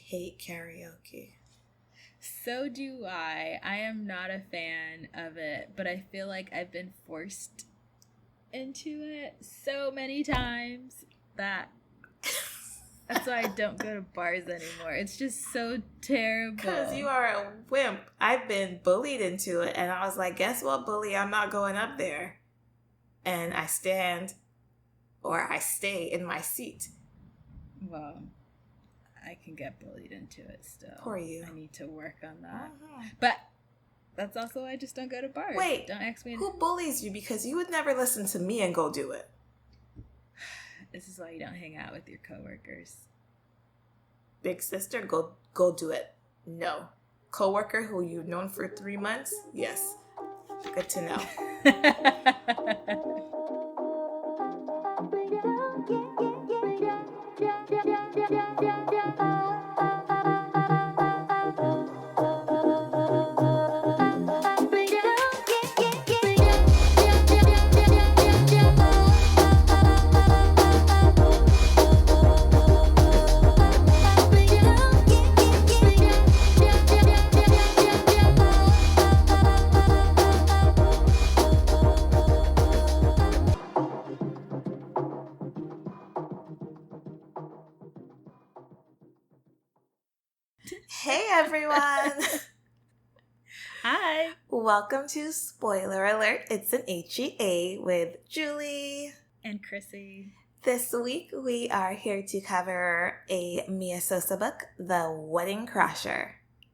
hate karaoke. So do I. I am not a fan of it, but I feel like I've been forced into it so many times that that's why I don't go to bars anymore. It's just so terrible. Because you are a wimp. I've been bullied into it, and I was like, guess what, bully? I'm not going up there. And I stand or I stay in my seat. Well, I can get bullied into it still. Poor you. I need to work on that. Uh-huh. But that's also why I just don't go to bars. Wait, don't ask me. Who bullies you? Because you would never listen to me and go do it. This is why you don't hang out with your coworkers. Big sister, go do it. No. Coworker who you've known for 3 months? Yes. Good to know. Hey everyone! Hi! Welcome to Spoiler Alert. It's an HEA with Julie and Chrissy. This week we are here to cover a Mia Sosa book, The Wedding Crasher.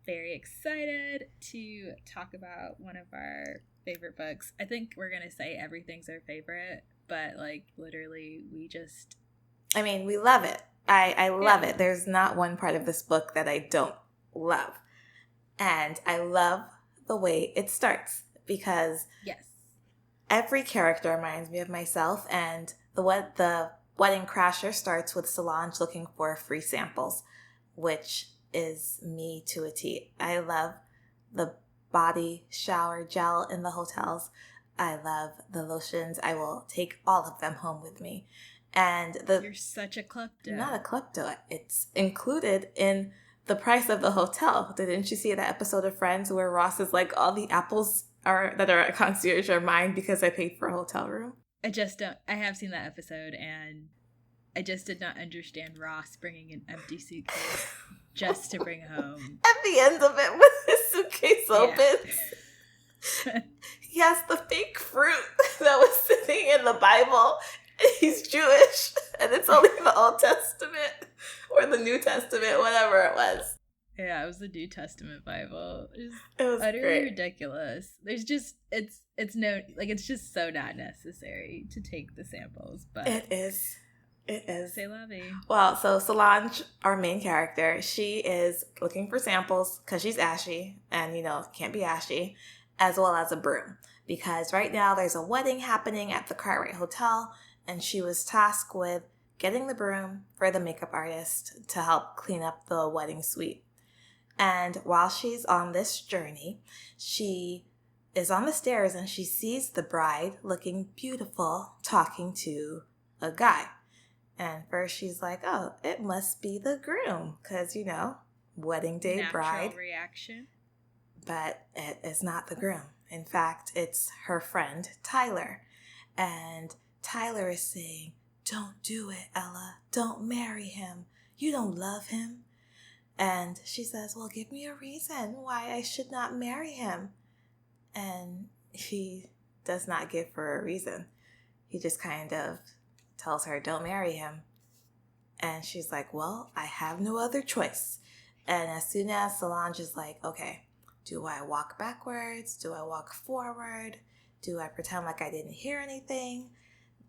Very excited to talk about one of our favorite books. I think we're going to say everything's our favorite, but like literally we love it. I love it. There's not one part of this book that I don't love. And I love the way it starts because yes, every character reminds me of myself, and the Wedding Crasher starts with Solange looking for free samples, which is me to a T. I love the body shower gel in the hotels. I love the lotions. I will take all of them home with me. And you're such a klepto. Not a klepto. It's included in the price of the hotel. Didn't you see that episode of Friends where Ross is like, all the apples that are at concierge are mine because I paid for a hotel room? I have seen that episode, and I just did not understand Ross bringing an empty suitcase just to bring home. At the end of it, with his suitcase open, he has the fake fruit that was sitting in the Bible. He's Jewish, and it's only the Old Testament or the New Testament, whatever it was. Yeah, it was the New Testament Bible. It was utterly great. Ridiculous. There's just it's just so not necessary to take the samples, but it is. C'est la vie. Well, so Solange, our main character, she is looking for samples because she's ashy, and can't be ashy, as well as a broom, because right now there's a wedding happening at the Cartwright Hotel. And she was tasked with getting the broom for the makeup artist to help clean up the wedding suite. And while she's on this journey, she is on the stairs and she sees the bride looking beautiful talking to a guy. And first she's like, oh, it must be the groom because, wedding day Natural bride. reaction. But it is not the groom. In fact, it's her friend, Tyler. And Tyler is saying, don't do it, Ella. Don't marry him. You don't love him. And she says, well, give me a reason why I should not marry him. And he does not give her a reason. He just kind of tells her, don't marry him. And she's like, well, I have no other choice. And as soon as Solange is like, okay, do I walk backwards? Do I walk forward? Do I pretend like I didn't hear anything?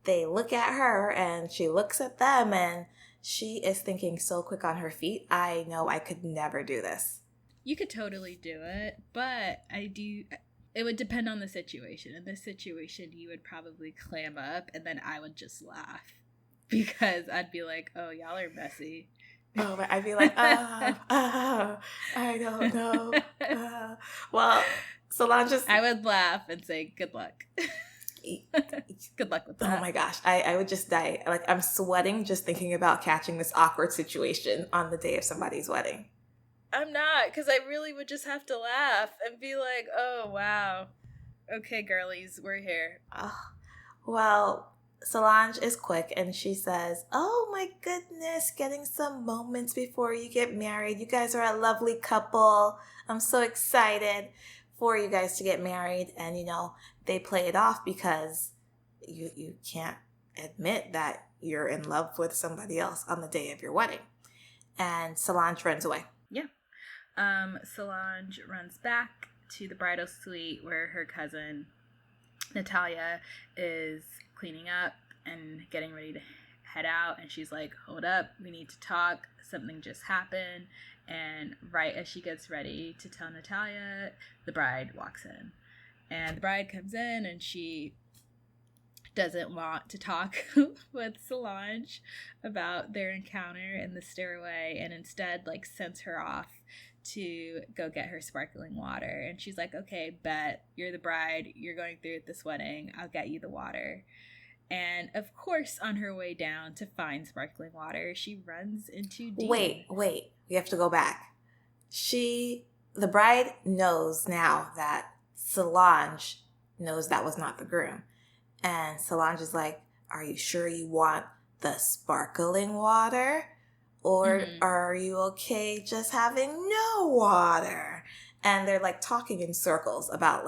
They look at her and she looks at them and she is thinking so quick on her feet. I know I could never do this. You could totally do it, but it would depend on the situation. In this situation, you would probably clam up and then I would just laugh because I'd be like, oh, y'all are messy. Oh, but I'd be like, I don't know. Well, Solange I would laugh and say, good luck. Good luck with that. Oh my gosh, I would just die. Like, I'm sweating just thinking about catching this awkward situation on the day of somebody's wedding. I'm not, because I really would just have to laugh and be like, oh, wow. Okay, girlies, we're here. Oh, well, Solange is quick and she says, "Oh my goodness, getting some moments before you get married. You guys are a lovely couple. I'm so excited for you guys to get married." And, they play it off because you can't admit that you're in love with somebody else on the day of your wedding. And Solange runs away. Yeah. Solange runs back to the bridal suite where her cousin Natalia is cleaning up and getting ready to head out, and she's like, hold up, we need to talk, something just happened. And right as she gets ready to tell Natalia, the bride walks in, and the bride comes in and she doesn't want to talk with Solange about their encounter in the stairway, and instead sends her off to go get her sparkling water. And she's like, okay, bet, you're the bride, you're going through with this wedding, I'll get you the water. And of course, on her way down to find sparkling water, she runs into Dean. Wait, we have to go back. The bride knows now that Solange knows that was not the groom. And Solange is like, are you sure you want the sparkling water? Or are you okay just having no water? And they're talking in circles about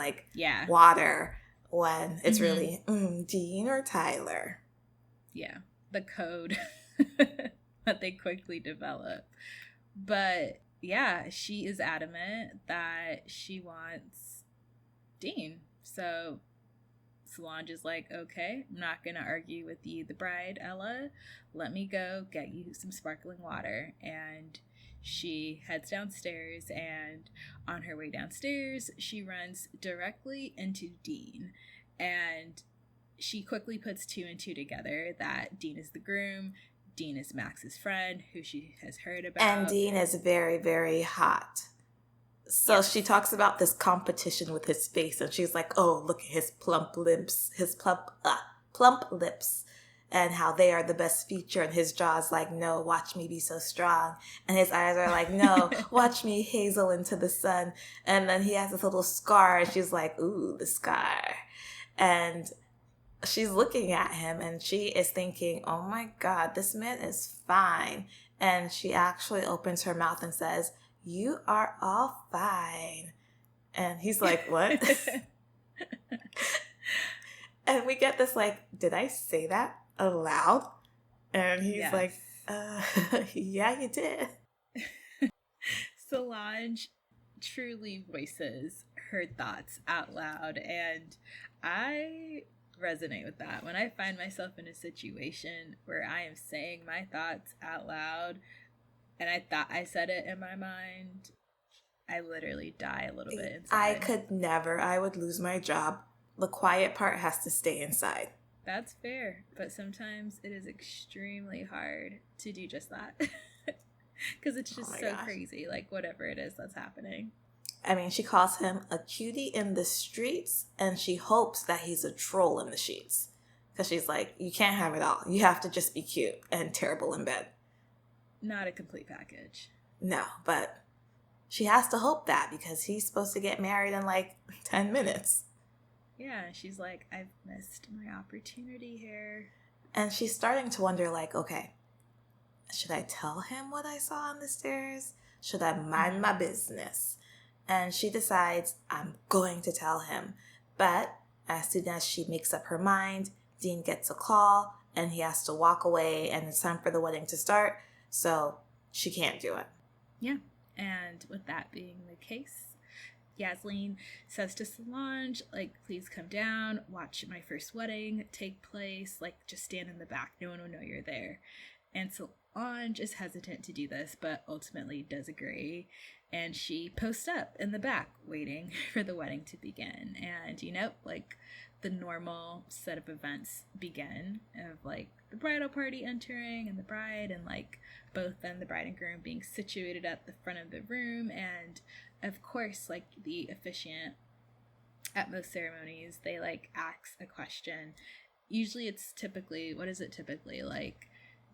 water when it's really Dean or Tyler. Yeah, the code that they quickly develop. But yeah, she is adamant that she wants Dean. So Solange is like, okay, I'm not going to argue with you, the bride, Ella. Let me go get you some sparkling water. And she heads downstairs, and on her way downstairs, she runs directly into Dean. And she quickly puts two and two together that Dean is the groom, Dean is Max's friend, who she has heard about. And Dean is very, very hot. So she talks about this competition with his face, and she's like, oh, look at his plump lips, and how they are the best feature. And his jaw's like, no, watch me be so strong. And his eyes are like, no, watch me hazel into the sun. And then he has this little scar, and she's like, ooh, the scar. And she's looking at him, and she is thinking, oh my God, this man is fine. And she actually opens her mouth and says, you are all fine. And he's like, what? And we get this did I say that aloud? And he's like, yeah, you did. Solange truly voices her thoughts out loud, and I resonate with that. When I find myself in a situation where I am saying my thoughts out loud, and I thought I said it in my mind, I literally die a little bit inside. I could never. I would lose my job. The quiet part has to stay inside. That's fair, but sometimes it is extremely hard to do just that. Because it's just crazy, whatever it is that's happening. I mean, she calls him a cutie in the streets, and she hopes that he's a troll in the sheets. Because she's like, you can't have it all. You have to just be cute and terrible in bed. Not a complete package. No, but she has to hope that, because he's supposed to get married in 10 minutes. Yeah, she's like, I've missed my opportunity here. And she's starting to wonder, okay, should I tell him what I saw on the stairs? Should I mind my business? And she decides, I'm going to tell him. But as soon as she makes up her mind, Dean gets a call, and he has to walk away, and it's time for the wedding to start. So she can't do it. Yeah. And with that being the case, Yasleen says to Solange, please come down, watch my first wedding take place, just stand in the back. No one will know you're there. And Solange is hesitant to do this, but ultimately does agree. And she posts up in the back, waiting for the wedding to begin. And, the normal set of events begin of the bridal party entering and the bride, and both then the bride and groom being situated at the front of the room. And of course, the officiant at most ceremonies, they ask a question. Usually it's typically, what is it typically?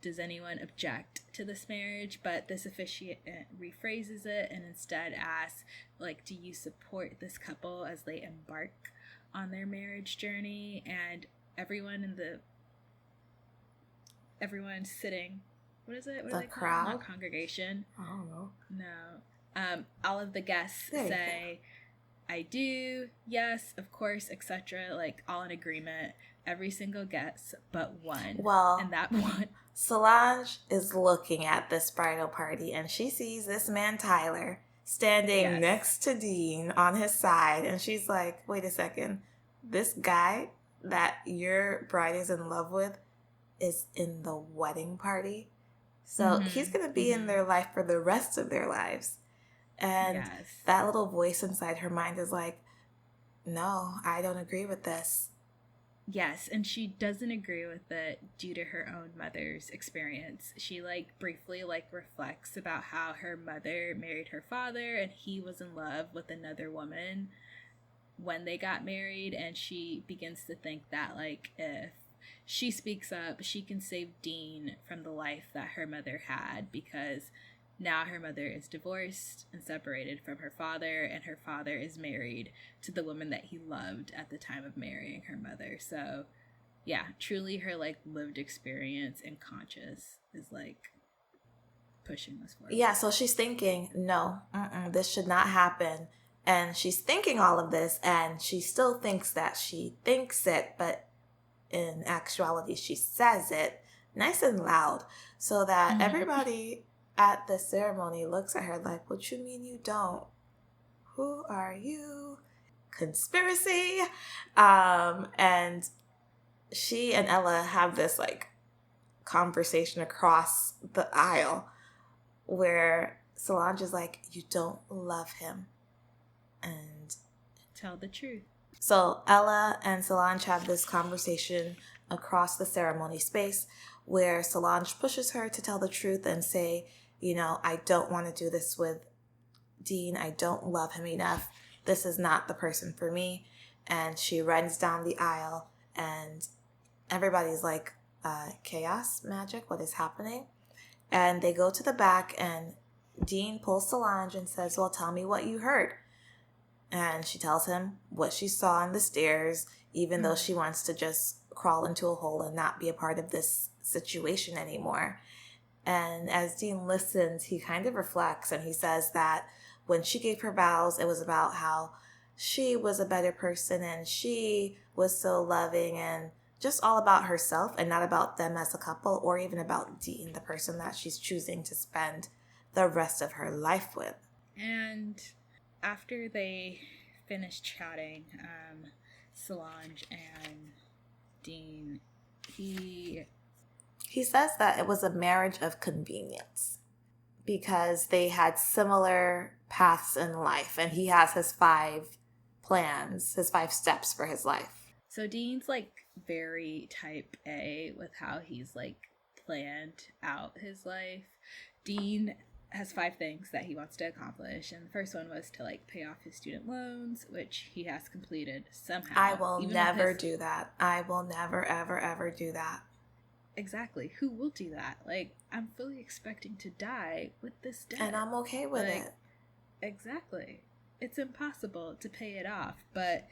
does anyone object to this marriage? But this officiant rephrases it and instead asks, like, do you support this couple as they embark on their marriage journey? And everyone's sitting. What is it? What the are they crowd? Called? Not congregation. I don't know. No. All of the guests say, I do, yes, of course, etc. Like, all in agreement. Every single guest but one. Well, and that one. Solange is looking at this bridal party and she sees this man, Tyler, standing next to Dean on his side. And she's like, wait a second. This guy that your bride is in love with is in the wedding party. So he's going to be in their life for the rest of their lives. And that little voice inside her mind is like, no, I don't agree with this. Yes, and she doesn't agree with it due to her own mother's experience. She, like, briefly, like, reflects about how her mother married her father and he was in love with another woman when they got married, and she begins to think that, like, if she speaks up, she can save Dean from the life that her mother had, because now her mother is divorced and separated from her father, and her father is married to the woman that he loved at the time of marrying her mother. So, yeah, truly her, like, lived experience and conscience is, like, pushing this forward. Yeah, so she's thinking, no, this should not happen. And she's thinking all of this, and she still thinks that she thinks it, but in actuality, she says it nice and loud so that everybody at the ceremony looks at her like, what you mean you don't? Who are you? Conspiracy. And she and Ella have this, like, conversation across the aisle where Solange is like, you don't love him. And tell the truth. So Ella and Solange have this conversation across the ceremony space where Solange pushes her to tell the truth and say, you know, I don't want to do this with Dean. I don't love him enough. This is not the person for me. And she runs down the aisle and everybody's like, chaos, magic, what is happening? And they go to the back and Dean pulls Solange and says, well, tell me what you heard. And she tells him what she saw on the stairs, even though she wants to just crawl into a hole and not be a part of this situation anymore. And as Dean listens, he kind of reflects and he says that when she gave her vows, it was about how she was a better person and she was so loving and just all about herself and not about them as a couple or even about Dean, the person that she's choosing to spend the rest of her life with. And after they finish chatting, Solange and Dean, he says that it was a marriage of convenience because they had similar paths in life and he has his 5 plans, his 5 steps for his life. So Dean's, like, very type A with how he's, like, planned out his life. Dean has 5 things that he wants to accomplish, and the first one was to, like, pay off his student loans, which he has completed somehow. I will never do that. I will never, ever, ever do that. Exactly. Who will do that? Like, I'm fully expecting to die with this debt. And I'm okay with it. Exactly. It's impossible to pay it off, but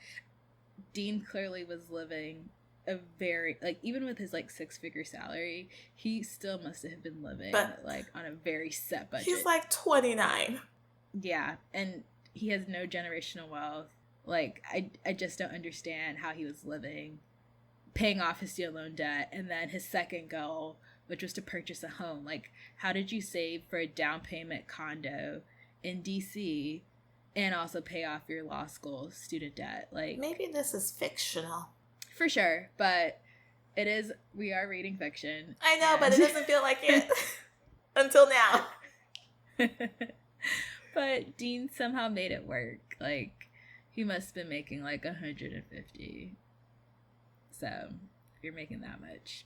Dean clearly was living a very, like, even with his, like, 6-figure salary, he still must have been living, like, on a very set budget. He's, like, 29. Yeah, and he has no generational wealth. Like, I just don't understand how he was living, paying off his student loan debt, and then his second goal, which was to purchase a home. Like, how did you save for a down payment condo in DC and also pay off your law school student debt? Like, maybe this is fictional. For sure, but we are reading fiction. I know, but it doesn't feel like it until now. But Dean somehow made it work. Like, he must have been making like 150. So, if you're making that much,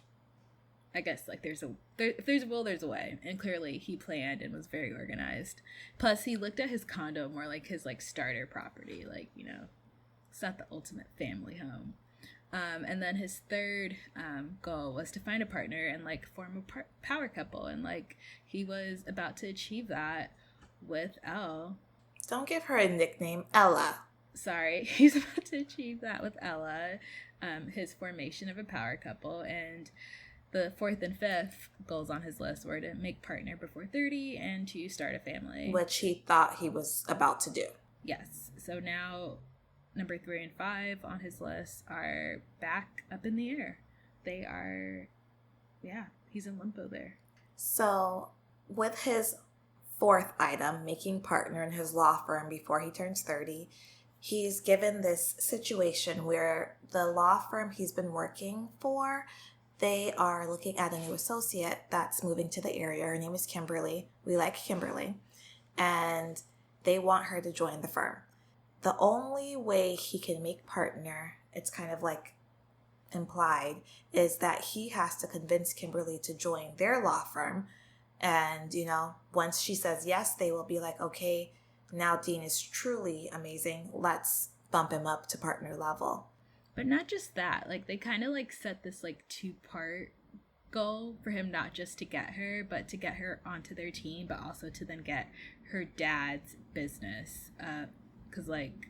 I guess, like, if there's a will, there's a way. And clearly he planned and was very organized. Plus, he looked at his condo more like his, like, starter property. Like, you know, it's not the ultimate family home. And then his third goal was to find a partner and like form a power couple, and like he was about to achieve that with Elle. Don't give her a nickname, Ella. Sorry, he's about to achieve that with Ella, his formation of a power couple, and the fourth and fifth goals on his list were to make partner before 30 and to start a family, which he thought he was about to do. Yes. So now number 3 and 5 on his list are back up in the air. They are, yeah, he's in limbo there. So with his fourth item, making partner in his law firm before he turns 30, he's given this situation where the law firm he's been working for, they are looking at a new associate that's moving to the area. Her name is Kimberly. We like Kimberly. And they want her to join the firm. The only way he can make partner, it's kind of like implied, is that he has to convince Kimberly to join their law firm. And, you know, once she says yes, they will be like, okay, now Dean is truly amazing. Let's bump him up to partner level. But not just that. Like, they kind of like set this like 2-part goal for him, not just to get her, but to get her onto their team, but also to then get her dad's business. Because like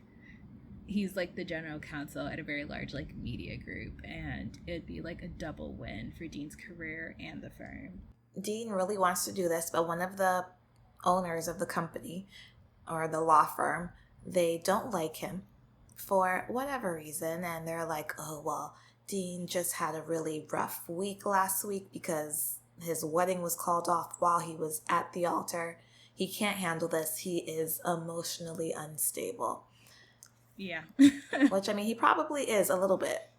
he's like the general counsel at a very large like media group, and it'd be like a double win for Dean's career and the firm. Dean really wants to do this, but one of the owners of the company or the law firm, they don't like him for whatever reason, and they're like, oh, well, Dean just had a really rough week last week because his wedding was called off while he was at the altar. He can't handle this. He is emotionally unstable. Yeah. Which, I mean, he probably is a little bit.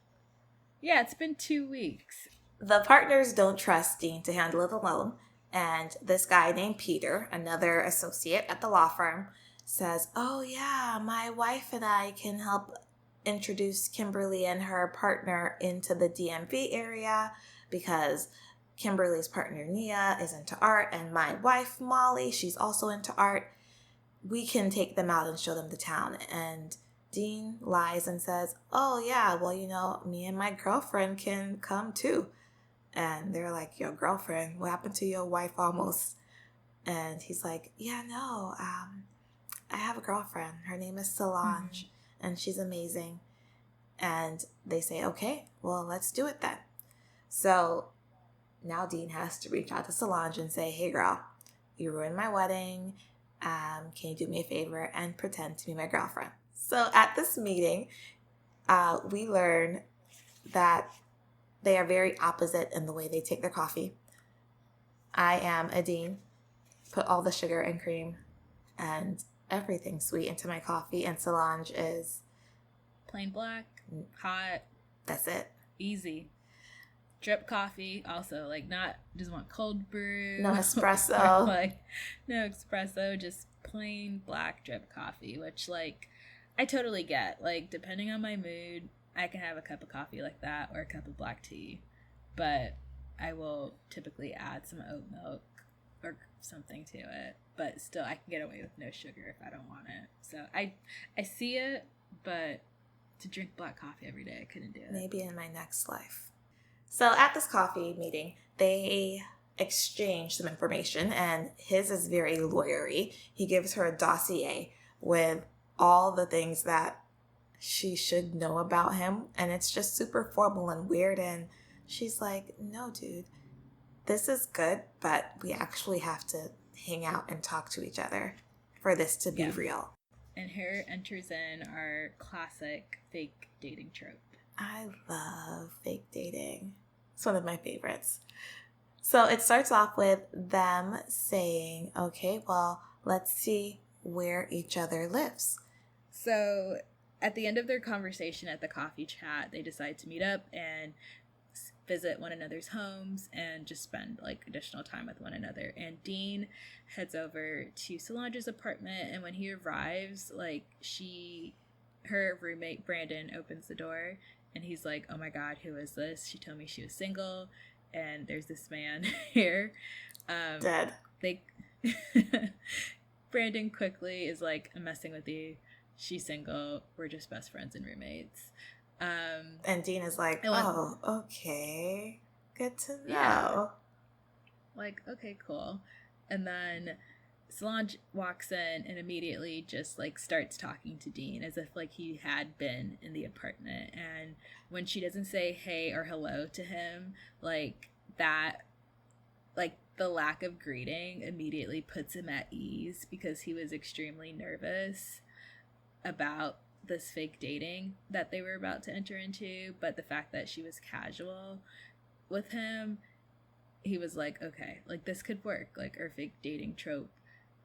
Yeah, it's been 2 weeks. The partners don't trust Dean to handle it alone. And this guy named Peter, another associate at the law firm, says, oh yeah, my wife and I can help introduce Kimberly and her partner into the DMV area because Kimberly's partner Nia is into art, and my wife Molly, she's also into art. We can take them out and show them the town. And Dean lies and says, oh yeah, well, you know, me and my girlfriend can come too. And they're like, your girlfriend? What happened to your wife almost? And he's like, yeah, no, I have a girlfriend. Her name is Solange, and she's amazing. And they say, okay, well, let's do it then. So now Dean has to reach out to Solange and say, hey, girl, you ruined my wedding. Can you do me a favor and pretend to be my girlfriend? So at this meeting, we learn that they are very opposite in the way they take their coffee. I am a Dean, put all the sugar and cream and everything sweet into my coffee, and Solange is plain black, hot. That's it. Easy. Drip coffee, also, like, not just want cold brew. No espresso. Like, no espresso, just plain black drip coffee, which, like, I totally get. Like, depending on my mood, I can have a cup of coffee like that or a cup of black tea, but I will typically add some oat milk or something to it, but still I can get away with no sugar if I don't want it. So I see it, but to drink black coffee every day, I couldn't do it. Maybe in my next life. So at this coffee meeting, they exchange some information, and his is very lawyery. He gives her a dossier with all the things that she should know about him, and it's just super formal and weird, and she's like, no, dude, this is good, but we actually have to hang out and talk to each other for this to be real. And here enters in our classic fake dating trope. I love fake dating. It's one of my favorites. So it starts off with them saying, okay, well, let's see where each other lives. So at the end of their conversation at the coffee chat, they decide to meet up and visit one another's homes and just spend like additional time with one another. And Dean heads over to Solange's apartment, and when he arrives, like, her roommate Brandon opens the door, and he's like, oh my god, who is this? She told me she was single, and there's this man here. Dead. Brandon quickly is like, I'm messing with you. She's single. We're just best friends and roommates. And Dean is like, oh, okay. Good to know. Yeah. Like, okay, cool. And then Solange walks in and immediately just like starts talking to Dean as if like he had been in the apartment. And when she doesn't say hey or hello to him, like that, like the lack of greeting immediately puts him at ease because he was extremely nervous about this fake dating that they were about to enter into. But the fact that she was casual with him, he was like, okay, like this could work. Like our fake dating trope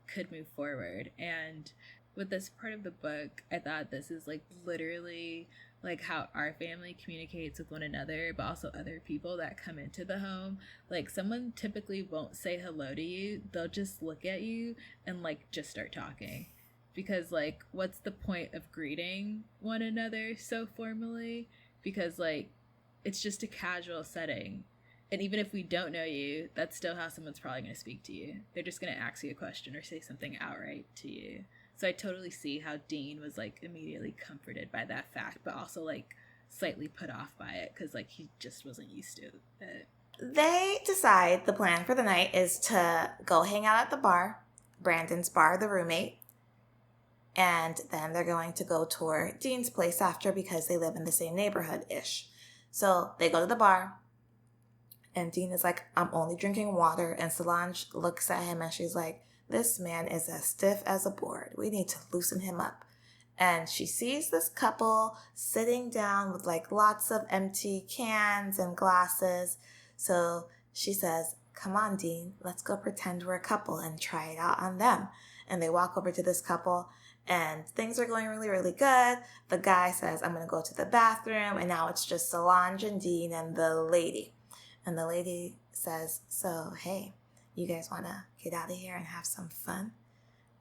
could move forward. And with this part of the book, I thought this is like literally like how our family communicates with one another, but also other people that come into the home. Like someone typically won't say hello to you. They'll just look at you and like just start talking. Because like what's the point of greeting one another so formally? Because like it's just a casual setting. And even if we don't know you, that's still how someone's probably going to speak to you. They're just going to ask you a question or say something outright to you. So I totally see how Dean was like immediately comforted by that fact, but also like slightly put off by it because like he just wasn't used to it. They decide the plan for the night is to go hang out at the bar, Brandon's bar, the roommate. And then they're going to go tour Dean's place after because they live in the same neighborhood-ish. So they go to the bar. And Dean is like, I'm only drinking water. And Solange looks at him and she's like, this man is as stiff as a board. We need to loosen him up. And she sees this couple sitting down with like lots of empty cans and glasses. So she says, come on, Dean, let's go pretend we're a couple and try it out on them. And they walk over to this couple and things are going really, really good. The guy says, I'm going to go to the bathroom. And now it's just Solange and Dean and the lady. And the lady says, so, hey, you guys want to get out of here and have some fun?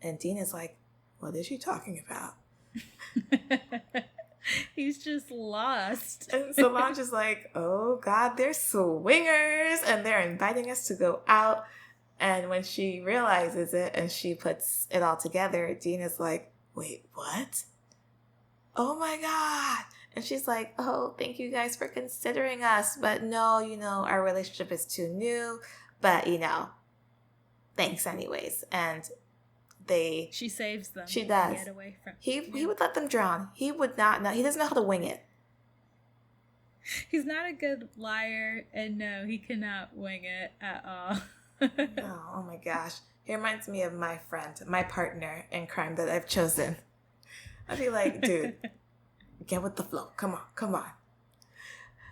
And Dean is like, what is she talking about? He's just lost. And Solange is like, oh, God, they're swingers. And they're inviting us to go out. And when she realizes it and she puts it all together, Dean is like, wait, what? Oh, my God. And she's like, oh, thank you guys for considering us. But no, our relationship is too new. But, thanks anyways. And she saves them. She does. Get away from He would let them drown. He would not know. He doesn't know how to wing it. He's not a good liar. And no, he cannot wing it at all. Oh my gosh. He reminds me of my friend, my partner in crime that I've chosen. I'd be like, dude. Get with the flow. Come on.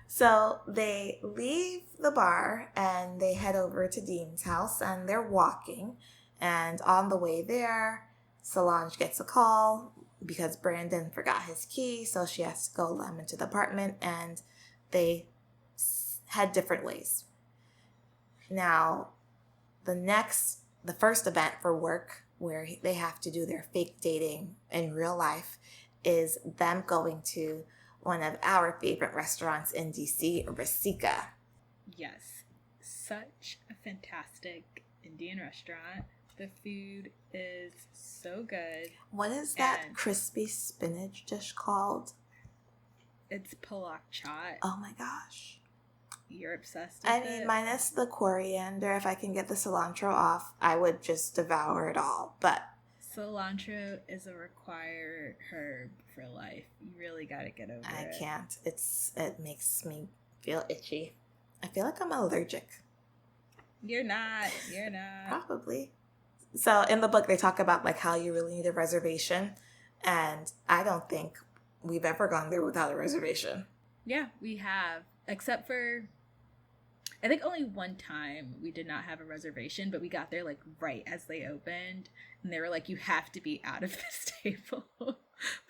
So they leave the bar and they head over to Dean's house and they're walking. And on the way there, Solange gets a call because Brandon forgot his key. So she has to go let him into the apartment and they head different ways. Now, the first event for work where they have to do their fake dating in real life is them going to one of our favorite restaurants in DC, Rasika. Yes. Such a fantastic Indian restaurant. The food is so good. What is that crispy spinach dish called? It's palak chaat. Oh my gosh. You're obsessed with it? Minus the coriander, if I can get the cilantro off, I would just devour it all. But cilantro is a required herb for life. You really got to get over it. I can't. It makes me feel itchy. I feel like I'm allergic. You're not. Probably. So in the book, they talk about like how you really need a reservation. And I don't think we've ever gone there without a reservation. Yeah, we have. Except for, I think only one time we did not have a reservation, but we got there like right as they opened. And they were like, you have to be out of this table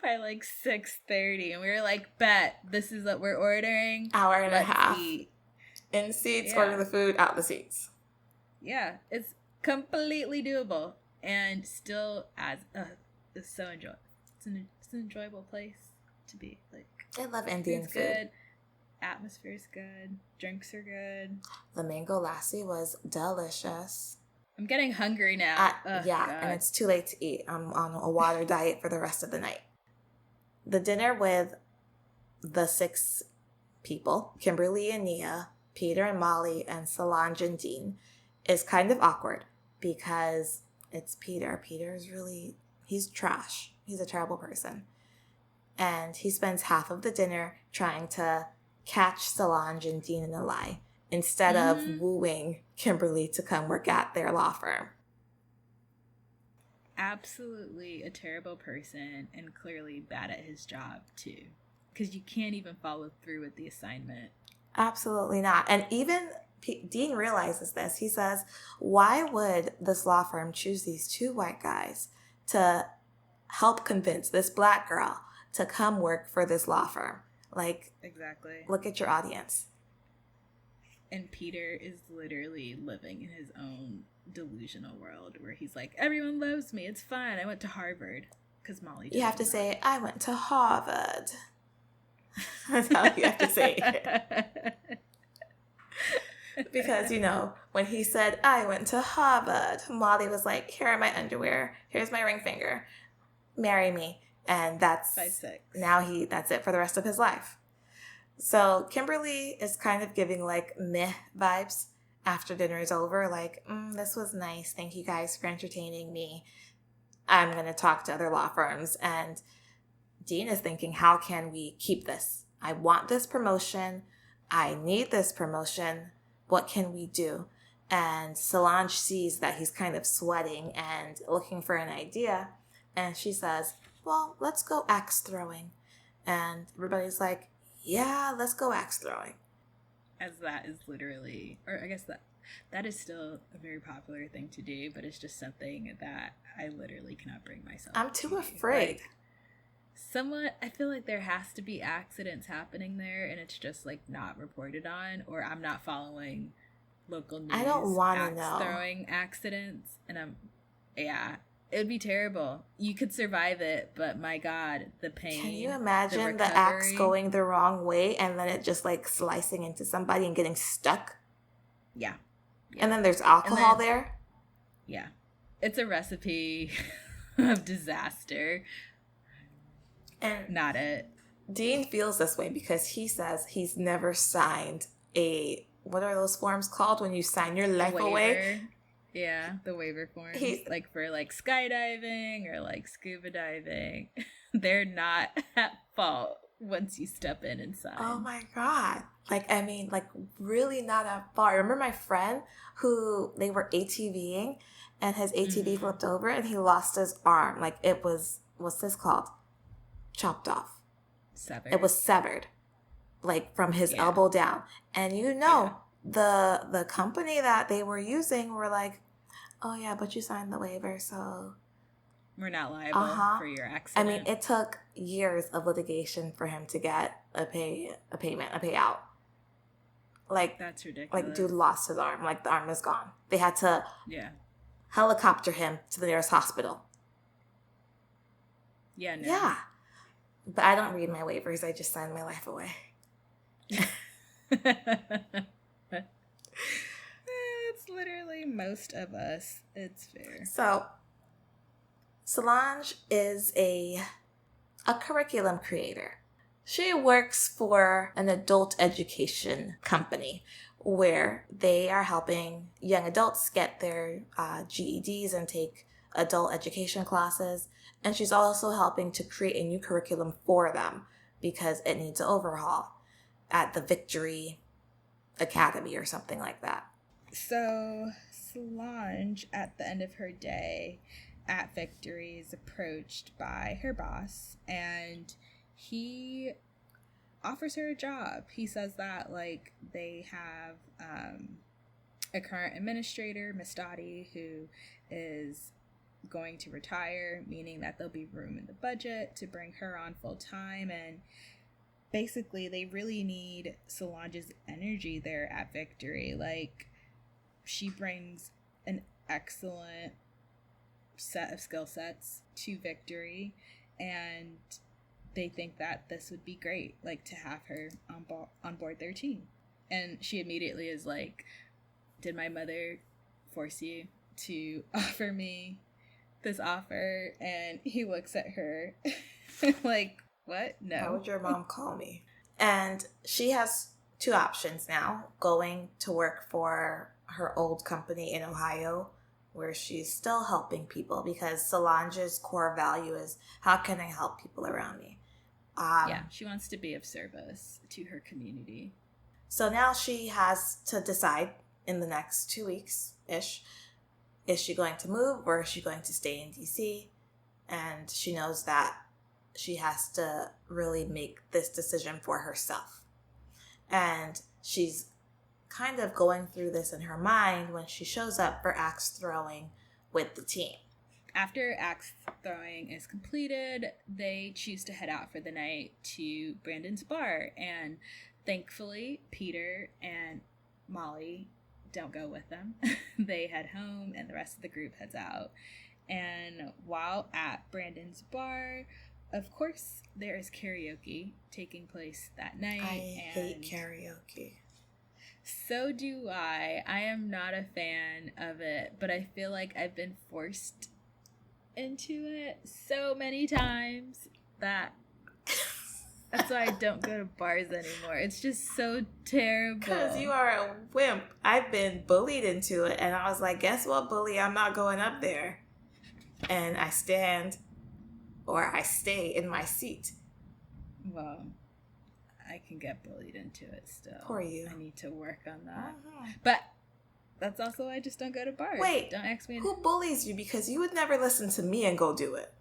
by like 6:30. And we were like, bet, this is what we're ordering. Hour and a half. Eat. In seats, order the food, out the seats. Yeah, it's completely doable. And still it's so enjoyable. It's an enjoyable place to be. Like, I love Indian food. Good. Atmosphere's good. Drinks are good. The mango lassi was delicious. I'm getting hungry now. Yeah, God. And it's too late to eat. I'm on a water diet for the rest of the night. The dinner with the 6 people, Kimberly and Nia, Peter and Molly, and Solange and Dean, is kind of awkward because it's Peter. He's trash. He's a terrible person. And he spends half of the dinner trying to catch Solange and Dean in a lie instead of wooing Kimberly to come work at their law firm. Absolutely a terrible person and clearly bad at his job too, because you can't even follow through with the assignment. Absolutely not. And even Dean realizes this. He says, why would this law firm choose these 2 white guys to help convince this black girl to come work for this law firm? Like, exactly. Look at your audience. And Peter is literally living in his own delusional world where he's like, everyone loves me. It's fine. I went to Harvard. Because Molly You have to say, I went to Harvard. That's how you have to say it. Because, when he said, I went to Harvard, Molly was like, here are my underwear. Here's my ring finger. Marry me. And that's 5'6". That's it for the rest of his life. So Kimberly is kind of giving like meh vibes after dinner is over. Like, this was nice. Thank you guys for entertaining me. I'm going to talk to other law firms. And Dean is thinking, how can we keep this? I want this promotion. I need this promotion. What can we do? And Solange sees that he's kind of sweating and looking for an idea. And she says, well, let's go axe throwing. And everybody's like, yeah, let's go axe throwing. As that is literally, or I guess that is still a very popular thing to do, but it's just something that I literally cannot bring myself I'm too afraid. I feel like there has to be accidents happening there, and it's just like not reported on, or I'm not following local news. I don't want to know. Throwing accidents, and it would be terrible. You could survive it, but my God, the pain. Can you imagine the axe going the wrong way and then it just like slicing into somebody and getting stuck? Yeah. And then there's alcohol there? Yeah. It's a recipe of disaster. And not it. Dean feels this way because he says he's never signed what are those forms called when you sign your life away? Yeah, the waiver forms. Like for like skydiving or like scuba diving. They're not at fault once you step in and sign. Oh my God. Like really not at fault. I remember my friend who they were ATVing and his ATV flipped over and he lost his arm. Like it was, what's this called? Chopped off. Severed. It was severed. Like from his elbow down. And the company that they were using were like, oh yeah, but you signed the waiver, so we're not liable for your accident. I mean, it took years of litigation for him to get a payout. Like, that's ridiculous. Like, dude lost his arm. Like, the arm is gone. They had to helicopter him to the nearest hospital. Yeah, no. Yeah. But I don't read my waivers. I just sign my life away. It's literally most of us. It's fair. So, Solange is a curriculum creator. She works for an adult education company where they are helping young adults get their GEDs and take adult education classes. And she's also helping to create a new curriculum for them because it needs an overhaul at the Victory Academy or something like that. So Solange, at the end of her day at Victory, is approached by her boss, and he offers her a job. He says that, like, they have a current administrator, Miss Dottie, who is going to retire, meaning that there'll be room in the budget to bring her on full time, and basically they really need Solange's energy there at Victory. Like, she brings an excellent set of skill sets to Victory, and they think that this would be great, like, to have her on board their team. And she immediately is like, did my mother force you to offer me this offer? And he looks at her like, What? Why No. would your mom call me? And she has two options now: going to work for her old company in Ohio, where she's still helping people, because Solange's core value is, how can I help people around me? Yeah, she wants to be of service to her community. So now she has to decide in the next 2 weeks-ish, is she going to move or is she going to stay in DC? And she knows that she has to really make this decision for herself. And she's kind of going through this in her mind when she shows up for axe throwing with the team. After axe throwing is completed, they choose to head out for the night to Brandon's bar. And thankfully, Peter and Molly don't go with them. They head home and the rest of the group heads out. And while at Brandon's bar, of course, there is karaoke taking place that night. I hate karaoke. So do I. I am not a fan of it, but I feel like I've been forced into it so many times that that's why I don't go to bars anymore. It's just so terrible. Because you are a wimp. I've been bullied into it, and I was like, guess what, bully? I'm not going up there. And I stand or I stay in my seat. Well, I can get bullied into it still. Poor you. I need to work on that. Mm-hmm. But that's also why I just don't go to bars. Wait, don't ask me. Who bullies you? Because you would never listen to me and go do it.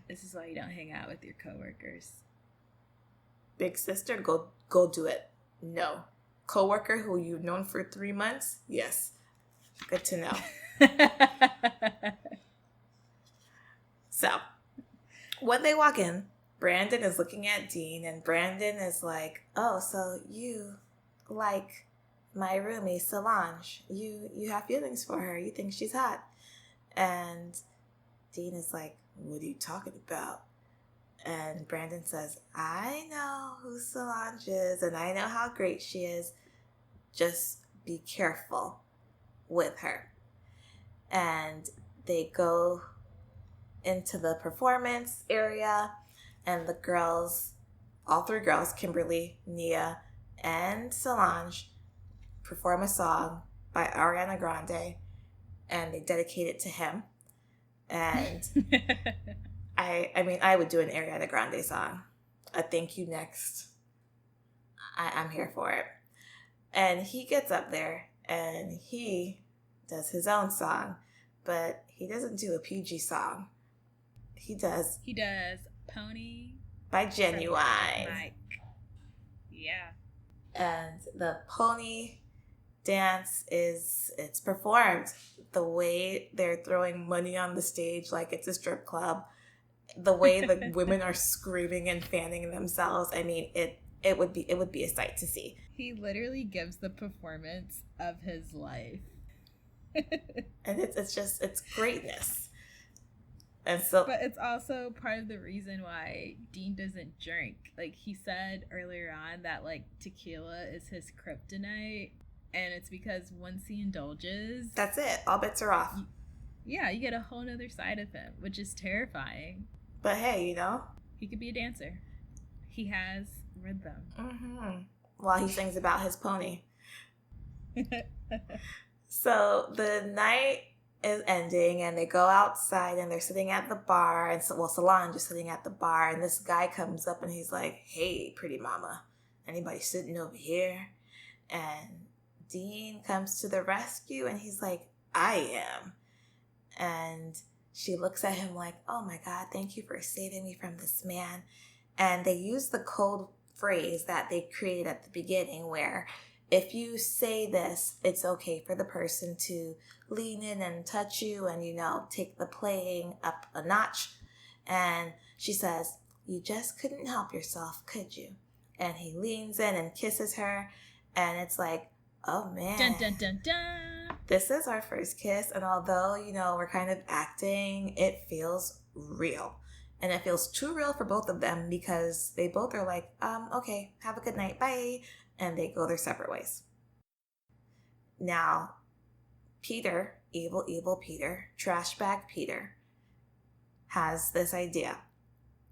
This is why you don't hang out with your coworkers. Big sister, go do it. No. Coworker who you've known for 3 months? Yes. Good to know. So, when they walk in, Brandon is looking at Dean, and Brandon is like, oh, so you like my roomie Solange. You have feelings for her. You think she's hot. And Dean is like, what are you talking about? And Brandon says, I know who Solange is, and I know how great she is. Just be careful with her. And they go into the performance area, and the girls, all three girls, Kimberly, Nia, and Solange, perform a song by Ariana Grande, and they dedicate it to him. And I mean, I would do an Ariana Grande song. A Thank You Next. I'm here for it. And he gets up there and he does his own song, but he doesn't do a PG song. He does Pony by Genuine. Mike. Yeah. And the pony dance it's performed the way they're throwing money on the stage like it's a strip club. The way the women are screaming and fanning themselves. I mean, it would be a sight to see. He literally gives the performance of his life. And it's greatness. And so, but it's also part of the reason why Dean doesn't drink. Like, he said earlier on that, like, tequila is his kryptonite, and it's because once he indulges, that's it. All bets are off. You get a whole nother side of him, which is terrifying. But hey, he could be a dancer. He has rhythm. Mm-hmm. While he sings about his pony. So the night is ending, and they go outside, and they're sitting at the bar, and Solange is sitting at the bar, and this guy comes up, and he's like, hey, pretty mama, anybody sitting over here? And Dean comes to the rescue, and he's like, I am. And she looks at him like, oh my God, thank you for saving me from this man. And they use the code phrase that they created at the beginning, where if you say this, it's okay for the person to lean in and touch you and, take the playing up a notch. And she says, you just couldn't help yourself, could you? And he leans in and kisses her. And it's like, oh man. Dun, dun, dun, dun. This is our first kiss. And although, we're kind of acting, it feels real. And it feels too real for both of them, because they both are like, okay, have a good night, bye. And they go their separate ways. Now, Peter, evil Peter, trash bag Peter, has this idea.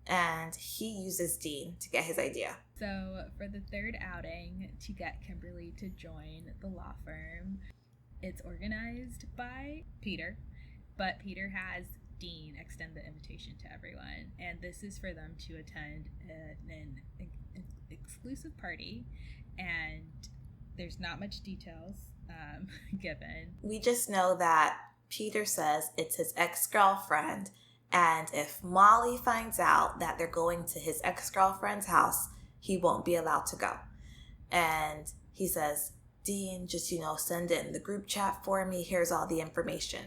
and he uses Dean to get his idea. So for the third outing to get Kimberly to join the law firm, it's organized by Peter, but Peter has Dean extend the invitation to everyone, and this is for them to attend an exclusive party, and there's not much details given. We just know that Peter says it's his ex-girlfriend, and if Molly finds out that they're going to his ex-girlfriend's house, he won't be allowed to go. And he says, Dean, just, send it in the group chat for me. Here's all the information.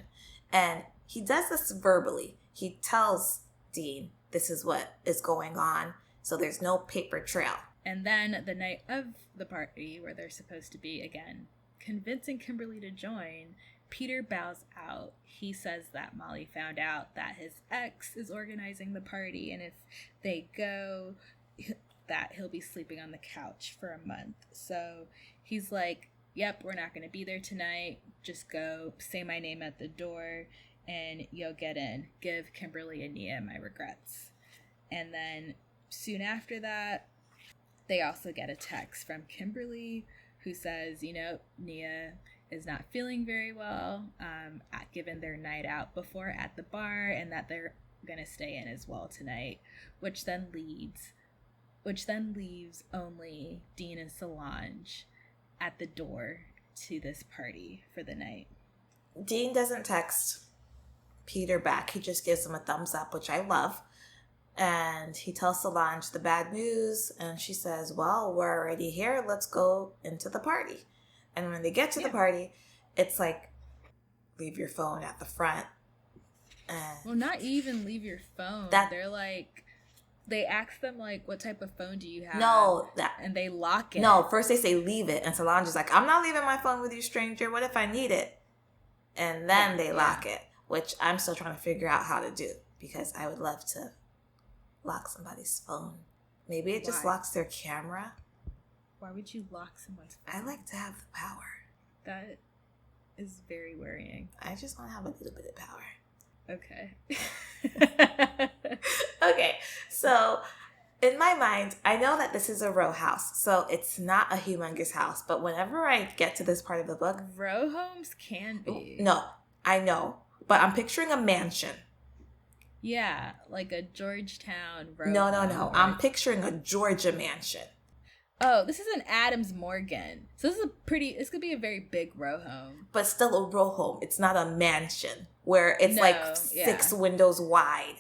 And he does this verbally. He tells Dean, this is what is going on. So there's no paper trail. And then the night of the party, where they're supposed to be, again, convincing Kimberly to join, Peter bows out. He says that Molly found out that his ex is organizing the party, and if they go, that he'll be sleeping on the couch for a month. So he's like, yep, we're not going to be there tonight. Just go, say my name at the door, and you'll get in. Give Kimberly and Nia my regrets. And then soon after that, they also get a text from Kimberly who says, Nia is not feeling very well, given their night out before at the bar, and that they're going to stay in as well tonight, which then leaves only Dean and Solange at the door to this party for the night. Dean doesn't text Peter back. He just gives him a thumbs up, which I love. And he tells Solange the bad news, and she says, well, we're already here. Let's go into the party. And when they get to the party, it's like, leave your phone at the front. Well, not even leave your phone. They're like, they ask them, like, what type of phone do you have? No. And they lock it. No, first they say leave it. And Solange is like, I'm not leaving my phone with you, stranger. What if I need it? And then they lock it, which I'm still trying to figure out how to do, because I would love to lock somebody's phone. Maybe it just locks their camera. Why would you lock someone's phone? I like to have the power. That is very worrying. I just want to have a little bit of power. Okay. Okay, so in my mind, I know that this is a row house, so it's not a humongous house, but whenever I get to this part of the book... Row homes can be. No, I know, but I'm picturing a mansion. Yeah, like a Georgetown row No. home. I'm picturing a Georgia mansion. Oh, this is an Adams Morgan. So this could be a very big row home. But still a row home. It's not a mansion where it's six windows wide.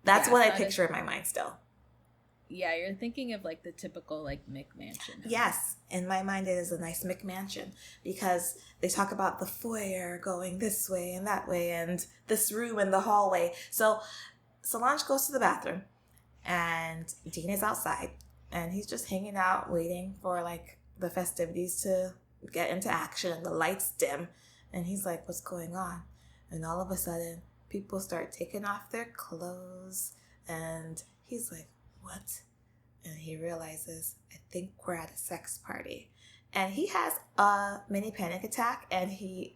That's what I picture in my mind still. Yeah, you're thinking of like the typical like McMansion. Yes, in my mind it is a nice McMansion, because they talk about the foyer going this way and that way and this room and the hallway. So Solange goes to the bathroom and Dean is outside and he's just hanging out waiting for like the festivities to get into action, and the lights dim and he's like, what's going on? And all of a sudden people start taking off their clothes and he's like, what? And he realizes, I think we're at a sex party. And he has a mini panic attack and he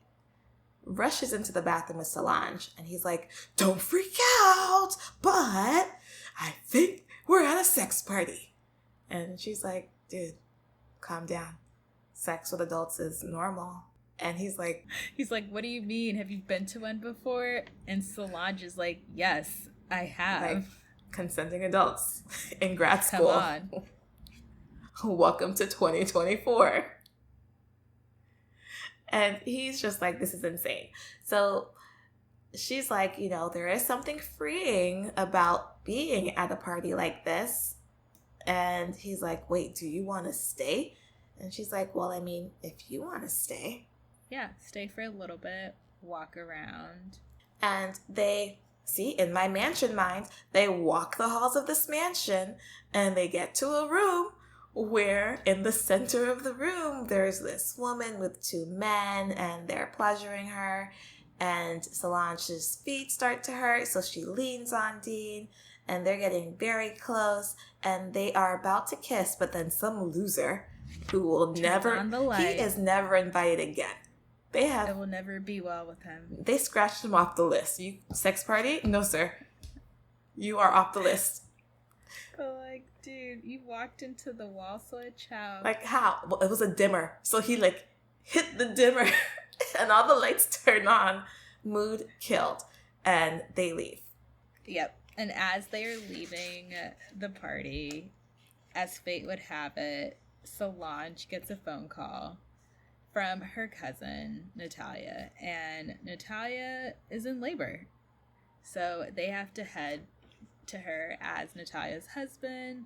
rushes into the bathroom with Solange. And he's like, don't freak out, but I think we're at a sex party. And she's like, dude, calm down. Sex with adults is normal. And he's like, what do you mean? Have you been to one before? And Solange is like, yes, I have. Like, consenting adults in grad school. Come on. Welcome to 2024. And he's just like, this is insane. So she's like, there is something freeing about being at a party like this. And he's like, wait, do you want to stay? And she's like, well, I mean, if you want to stay. Yeah, stay for a little bit, walk around. And they... See, in my mansion mind, they walk the halls of this mansion and they get to a room where in the center of the room, there's this woman with two men and they're pleasuring her, and Solange's feet start to hurt. So she leans on Dean and they're getting very close and they are about to kiss. But then some loser who will he is never invited again. It will never be well with him. They scratched him off the list. You sex party? No, sir. You are off the list. But like, dude, you walked into the wall switch. How? Like, how? Well, it was a dimmer. So he, like, hit the dimmer and all the lights turn on. Mood killed. And they leave. Yep. And as they are leaving the party, as fate would have it, Solange gets a phone call from her cousin, Natalia. And Natalia is in labor. So they have to head to her as Natalia's husband.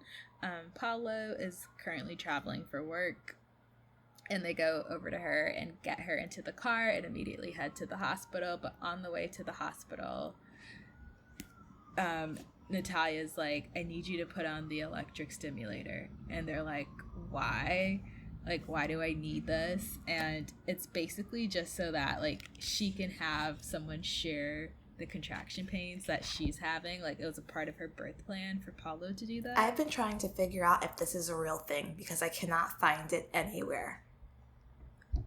Paulo is currently traveling for work. And they go over to her and get her into the car and immediately head to the hospital. But on the way to the hospital, Natalia's like, I need you to put on the electric stimulator. And they're like, why? Like, why do I need this? And it's basically just so that, like, she can have someone share the contraction pains that she's having. Like, it was a part of her birth plan for Paulo to do that. I've been trying to figure out if this is a real thing because I cannot find it anywhere.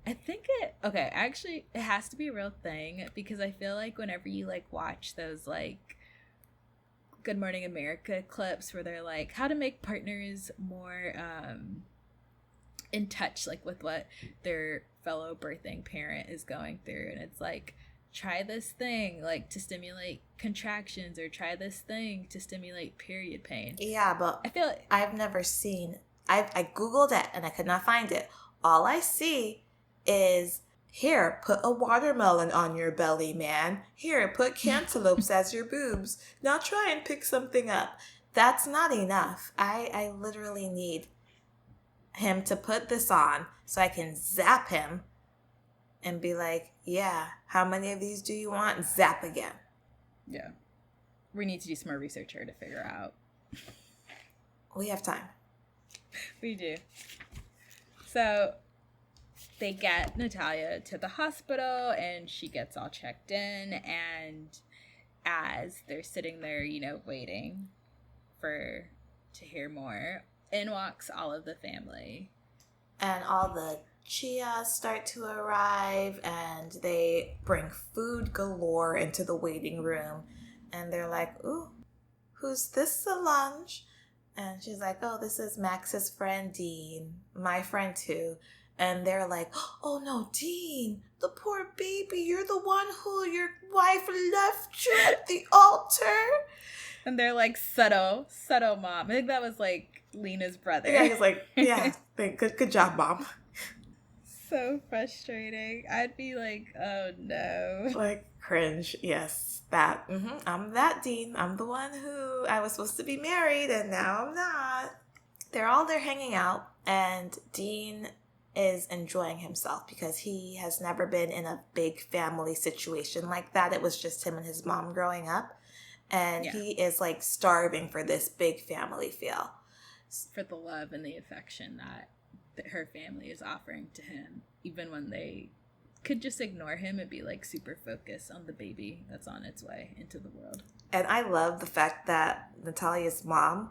I think actually, it has to be a real thing because I feel like whenever you, like, watch those, like, Good Morning America clips where they're like, how to make partners more in touch, like, with what their fellow birthing parent is going through. And it's like, try this thing, like, to stimulate contractions, or try this thing to stimulate period pain. Yeah, but I feel like I've never seen... I Googled it and I could not find it. All I see is, here, put a watermelon on your belly, man. Here, put cantaloupes as your boobs. Now try and pick something up. That's not enough. I literally need him to put this on so I can zap him and be like, yeah, how many of these do you want? Zap again. Yeah. We need to do some more research here to figure out. We have time. We do. So they get Natalia to the hospital and she gets all checked in, and as they're sitting there, you know, waiting to hear more, in walks all of the family. And all the HEAs start to arrive, and they bring food galore into the waiting room. And they're like, ooh, who's this, Solange? And she's like, oh, this is Max's friend, Dean. My friend, too. And they're like, oh, no, Dean, the poor baby. You're the one who your wife left you at the altar. And they're like, subtle mom. I think that was like Lena's brother. Yeah, he's like, yeah, good job, mom. So frustrating. I'd be like, oh no. Like, cringe. Yes, that. I'm that Dean. I'm the one who I was supposed to be married and now I'm not. They're all there hanging out, and Dean is enjoying himself because he has never been in a big family situation like that. It was just him and his mom growing up. And he is like starving for this big family feel. For the love and the affection that her family is offering to him, even when they could just ignore him and be like super focused on the baby that's on its way into the world. And I love the fact that Natalia's mom,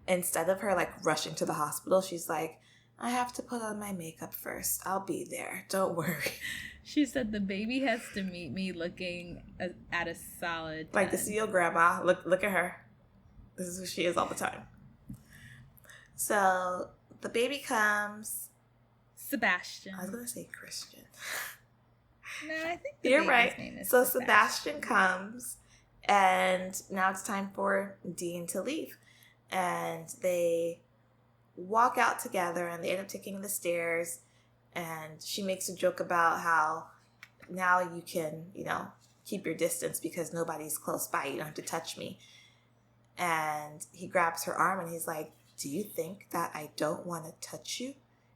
instead of her like rushing to the hospital, she's like, I have to put on my makeup first. I'll be there. Don't worry. She said the baby has to meet me looking at a solid 10. Like the CEO grandma. Look at her. This is who she is all the time. So the baby comes. Sebastian. I was going to say Christian. No, I think the You're baby's right. name is So Sebastian comes, and now it's time for Dean to leave. And they walk out together, and they end up taking the stairs. And she makes a joke about how now you can, keep your distance because nobody's close by. You don't have to touch me. And he grabs her arm and he's like, do you think that I don't want to touch you?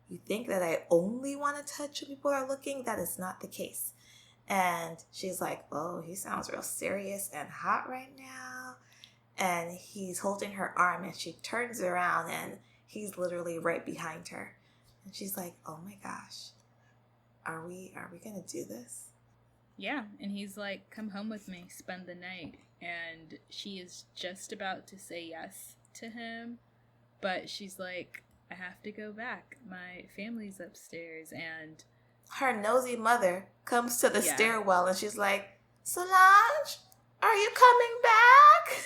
You think that I only want to touch when people are looking? That is not the case. And she's like, oh, he sounds real serious and hot right now. And he's holding her arm, and she turns around and he's literally right behind her. And she's like, oh my gosh, are we going to do this? Yeah. And he's like, come home with me, spend the night. And she is just about to say yes to him. But she's like, I have to go back. My family's upstairs. And her nosy mother comes to the stairwell and she's like, Solange, are you coming back?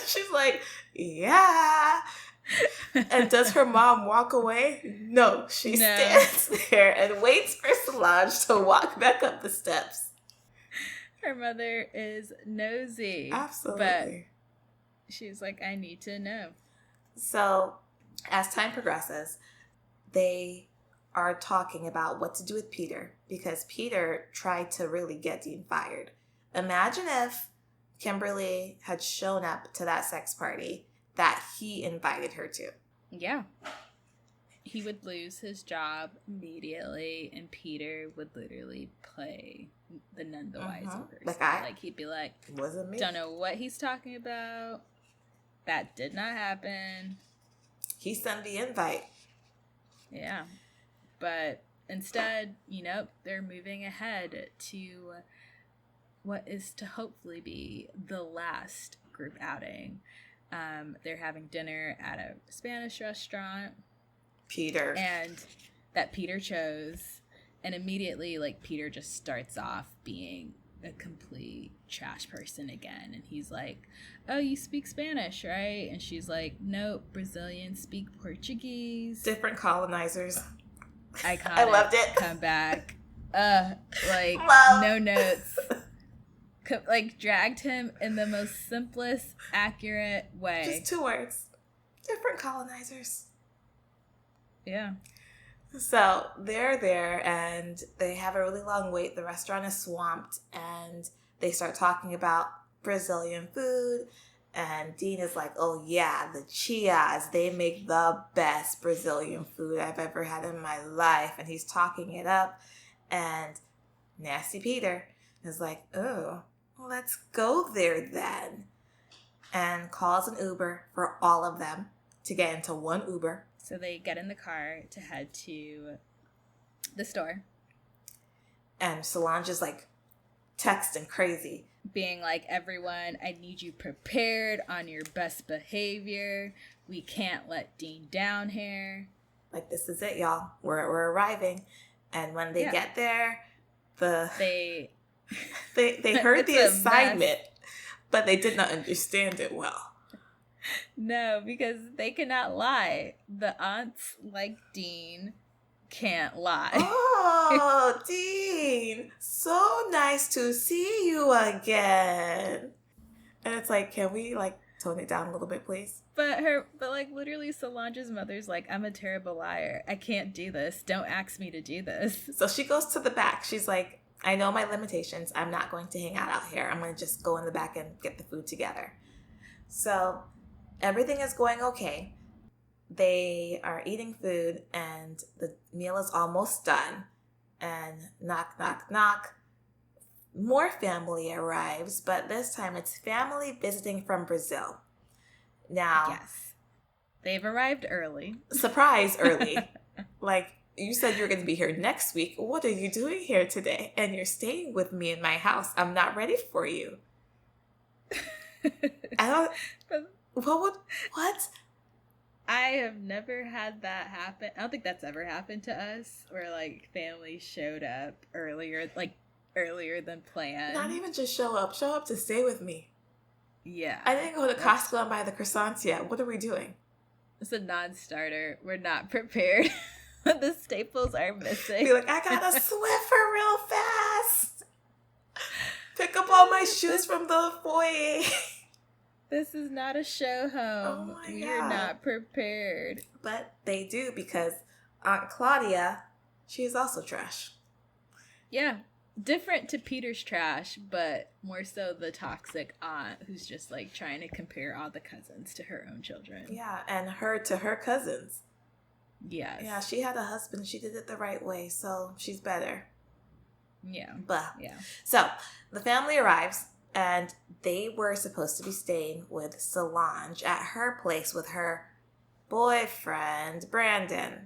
She's like, Yeah. And does her mom walk away? No, she stands there and waits for Solange to walk back up the steps. Her mother is nosy. Absolutely. But she's like, I need to know. So, as time progresses, they are talking about what to do with Peter because Peter tried to really get Dean fired. Imagine if Kimberly had shown up to that sex party that he invited her to. Yeah. He would lose his job immediately, and Peter would literally play the none the wiser person. Like, he'd be like, wasn't me. Don't know what he's talking about. That did not happen. He sent the invite. Yeah. But instead, they're moving ahead to what is to hopefully be the last group outing. They're having dinner at a Spanish restaurant. Peter. And that Peter chose. And immediately, Peter just starts off being a complete trash person again. And he's like, oh, you speak Spanish, right? And she's like, nope, Brazilians speak Portuguese. Different colonizers. Iconic. I loved it. Come back. Love. No notes. Dragged him in the most simplest, accurate way. Just 2 words. Different colonizers. Yeah. So they're there and they have a really long wait. The restaurant is swamped and they start talking about Brazilian food. And Dean is like, oh yeah, the HEAs, they make the best Brazilian food I've ever had in my life. And he's talking it up. And Nasty Peter is like, oh, let's go there then. And calls an Uber for all of them to get into one Uber. So they get in the car to head to the store. And Solange is texting crazy. Being like, everyone, I need you prepared on your best behavior. We can't let Dean down here. This is it, y'all. We're arriving. And when they get there, they heard the assignment, but they did not understand it well. No, because they cannot lie. The aunts like Dean can't lie. Oh, Dean, so nice to see you again. And it's like, can we tone it down a little bit, please? But literally Solange's mother's like, I'm a terrible liar. I can't do this. Don't ask me to do this. So she goes to the back. She's like, I know my limitations. I'm not going to hang out here. I'm going to just go in the back and get the food together. So everything is going okay. They are eating food and the meal is almost done. And knock, knock, knock. More family arrives, but this time it's family visiting from Brazil. Now, yes, they've arrived early. Surprise early. You said you're going to be here next week. What are you doing here today? And you're staying with me in my house. I'm not ready for you. What? I have never had that happen. I don't think that's ever happened to us where family showed up earlier than planned. Not even just show up to stay with me. Yeah. I didn't go to Costco and buy the croissants yet. What are we doing? It's a non-starter. We're not prepared. The staples are missing. Be like, I got a Swiffer real fast. Pick up all my shoes from the foyer. This is not a show home. Oh we are not prepared. But they do because Aunt Claudia, she is also trash. Yeah. Different to Peter's trash, but more so the toxic aunt who's just trying to compare all the cousins to her own children. Yeah, and her to her cousins. Yes. Yeah, she had a husband. She did it the right way, so she's better. Yeah. But yeah. So the family arrives, and they were supposed to be staying with Solange at her place with her boyfriend, Brandon.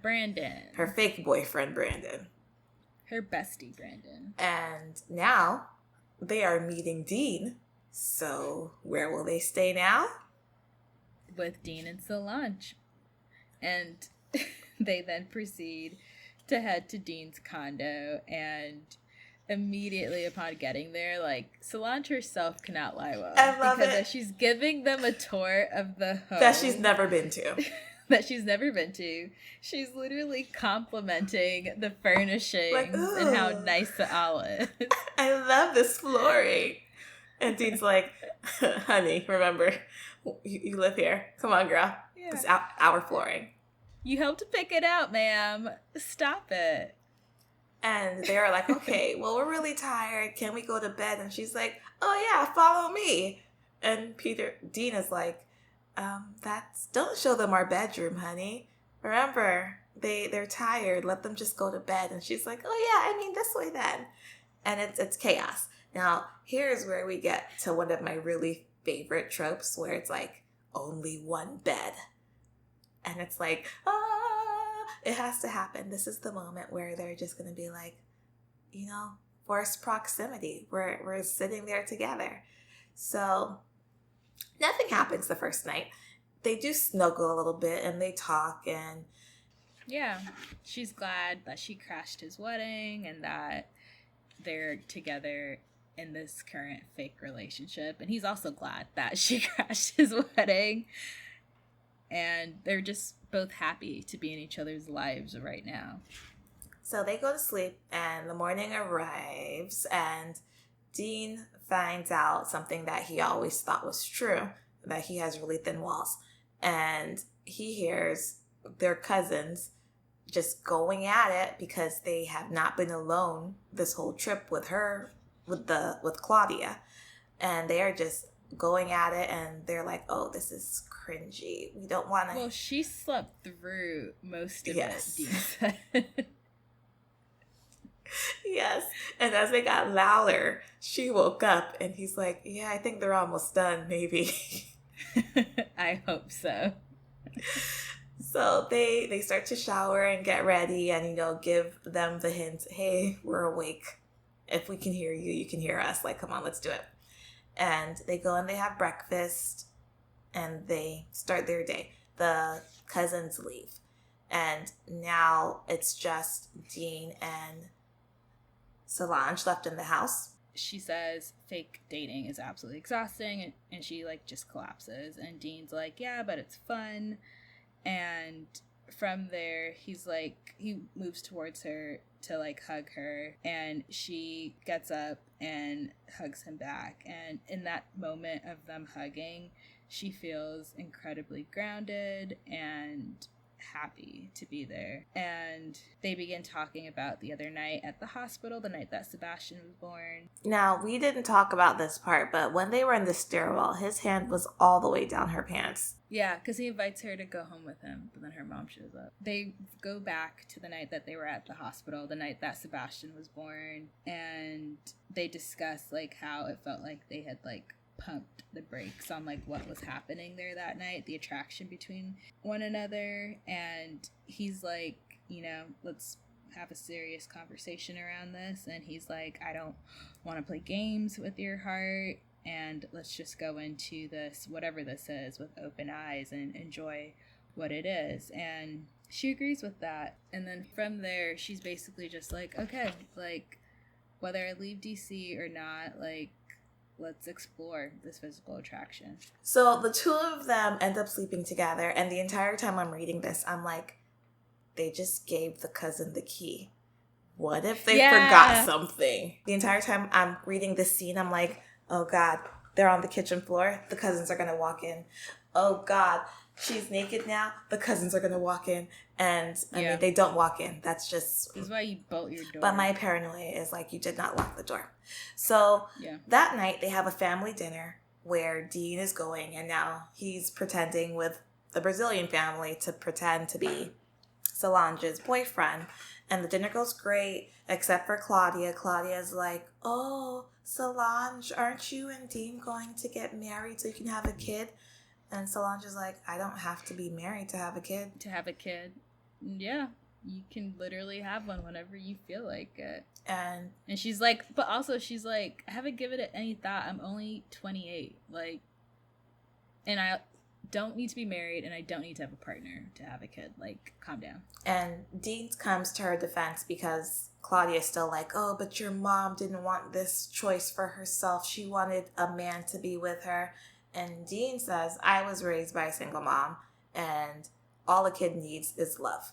Her fake boyfriend, Brandon. Her bestie, Brandon. And now they are meeting Dean. So where will they stay now? With Dean and Solange. And they then proceed to head to Dean's condo. And immediately upon getting there, like, Solange herself cannot lie well. I love because it. as she's giving them a tour of the home That she's never been to. that she's never been to, she's literally complimenting the furnishings Like, and how ooh. nice the owl is. I love this flooring. And Dean's like, honey, remember, you live here. Come on, girl. Yeah. It's our flooring. You helped pick it out, ma'am. Stop it. And they're like, okay, well, we're really tired. Can we go to bed? And she's like, oh, yeah, follow me. And Dean is like, don't show them our bedroom, honey. Remember, they're tired. Let them just go to bed. And she's like, oh, yeah, I mean, this way then. And it's chaos. Now, here's where we get to one of my really favorite tropes where it's like only one bed. And it's like, it has to happen. This is the moment where they're just going to be like, forced proximity. We're sitting there together. So nothing happens the first night. They do snuggle a little bit and they talk and... Yeah, she's glad that she crashed his wedding and that they're together in this current fake relationship. And he's also glad that she crashed his wedding. And they're just both happy to be in each other's lives right now. So they go to sleep and the morning arrives and Dean finds out something that he always thought was true, that he has really thin walls. And he hears their cousins just going at it because they have not been alone this whole trip with Claudia. And they are just going at it and they're like, oh, this is cringy. We don't want to... Well, she slept through most of yes. it, Dean said. Yes. And as they got louder, she woke up and he's like, yeah, I think they're almost done, maybe. I hope so. So they start to shower and get ready and, give them the hint, hey, we're awake. If we can hear you, you can hear us. Like, come on, let's do it. And they go and they have breakfast and they start their day. The cousins leave. And now it's just Dean and Solange left in the house. She says fake dating is absolutely exhausting and she just collapses. And Dean's like, yeah, but it's fun. And from there, he moves towards her to hug her, and she gets up and hugs him back. And in that moment of them hugging, she feels incredibly grounded and happy to be there. And they begin talking about the other night at the hospital, the night that Sebastian was born. Now, we didn't talk about this part, but when they were in the stairwell, his hand was all the way down her pants. Yeah, because he invites her to go home with him, but then her mom shows up. They go back to the night that they were at the hospital, the night that Sebastian was born, and they discuss how it felt like they had pumped the brakes on what was happening there that night, the attraction between one another. And he's like, let's have a serious conversation around this. And he's like, I don't want to play games with your heart, and let's just go into this, whatever this is, with open eyes and enjoy what it is. And she agrees with that. And then from there, she's basically just like, okay, whether I leave DC or not, let's explore this physical attraction. So the two of them end up sleeping together, and the entire time I'm reading this, I'm like, they just gave the cousin the key. What if they forgot something? The entire time I'm reading this scene, I'm like, oh God, they're on the kitchen floor. The cousins are going to walk in. Oh God, she's naked now. The cousins are going to walk in. And I mean, they don't walk in. That's just... This is why you bolt your door. But my paranoia is you did not lock the door. So that night they have a family dinner where Dean is going, and now he's pretending with the Brazilian family to pretend to be Solange's boyfriend. And the dinner goes great, except for Claudia. Claudia's like, oh, Solange, aren't you and Dean going to get married so you can have a kid? And Solange is like, I don't have to be married to have a kid. To have a kid. Yeah. You can literally have one whenever you feel like it. And she's like, but also she's like, I haven't given it any thought. I'm only 28. And don't need to be married and I don't need to have a partner to have a kid. Like, calm down. And Dean comes to her defense because Claudia's still like, oh, but your mom didn't want this choice for herself. She wanted a man to be with her. And Dean says, I was raised by a single mom, and all a kid needs is love.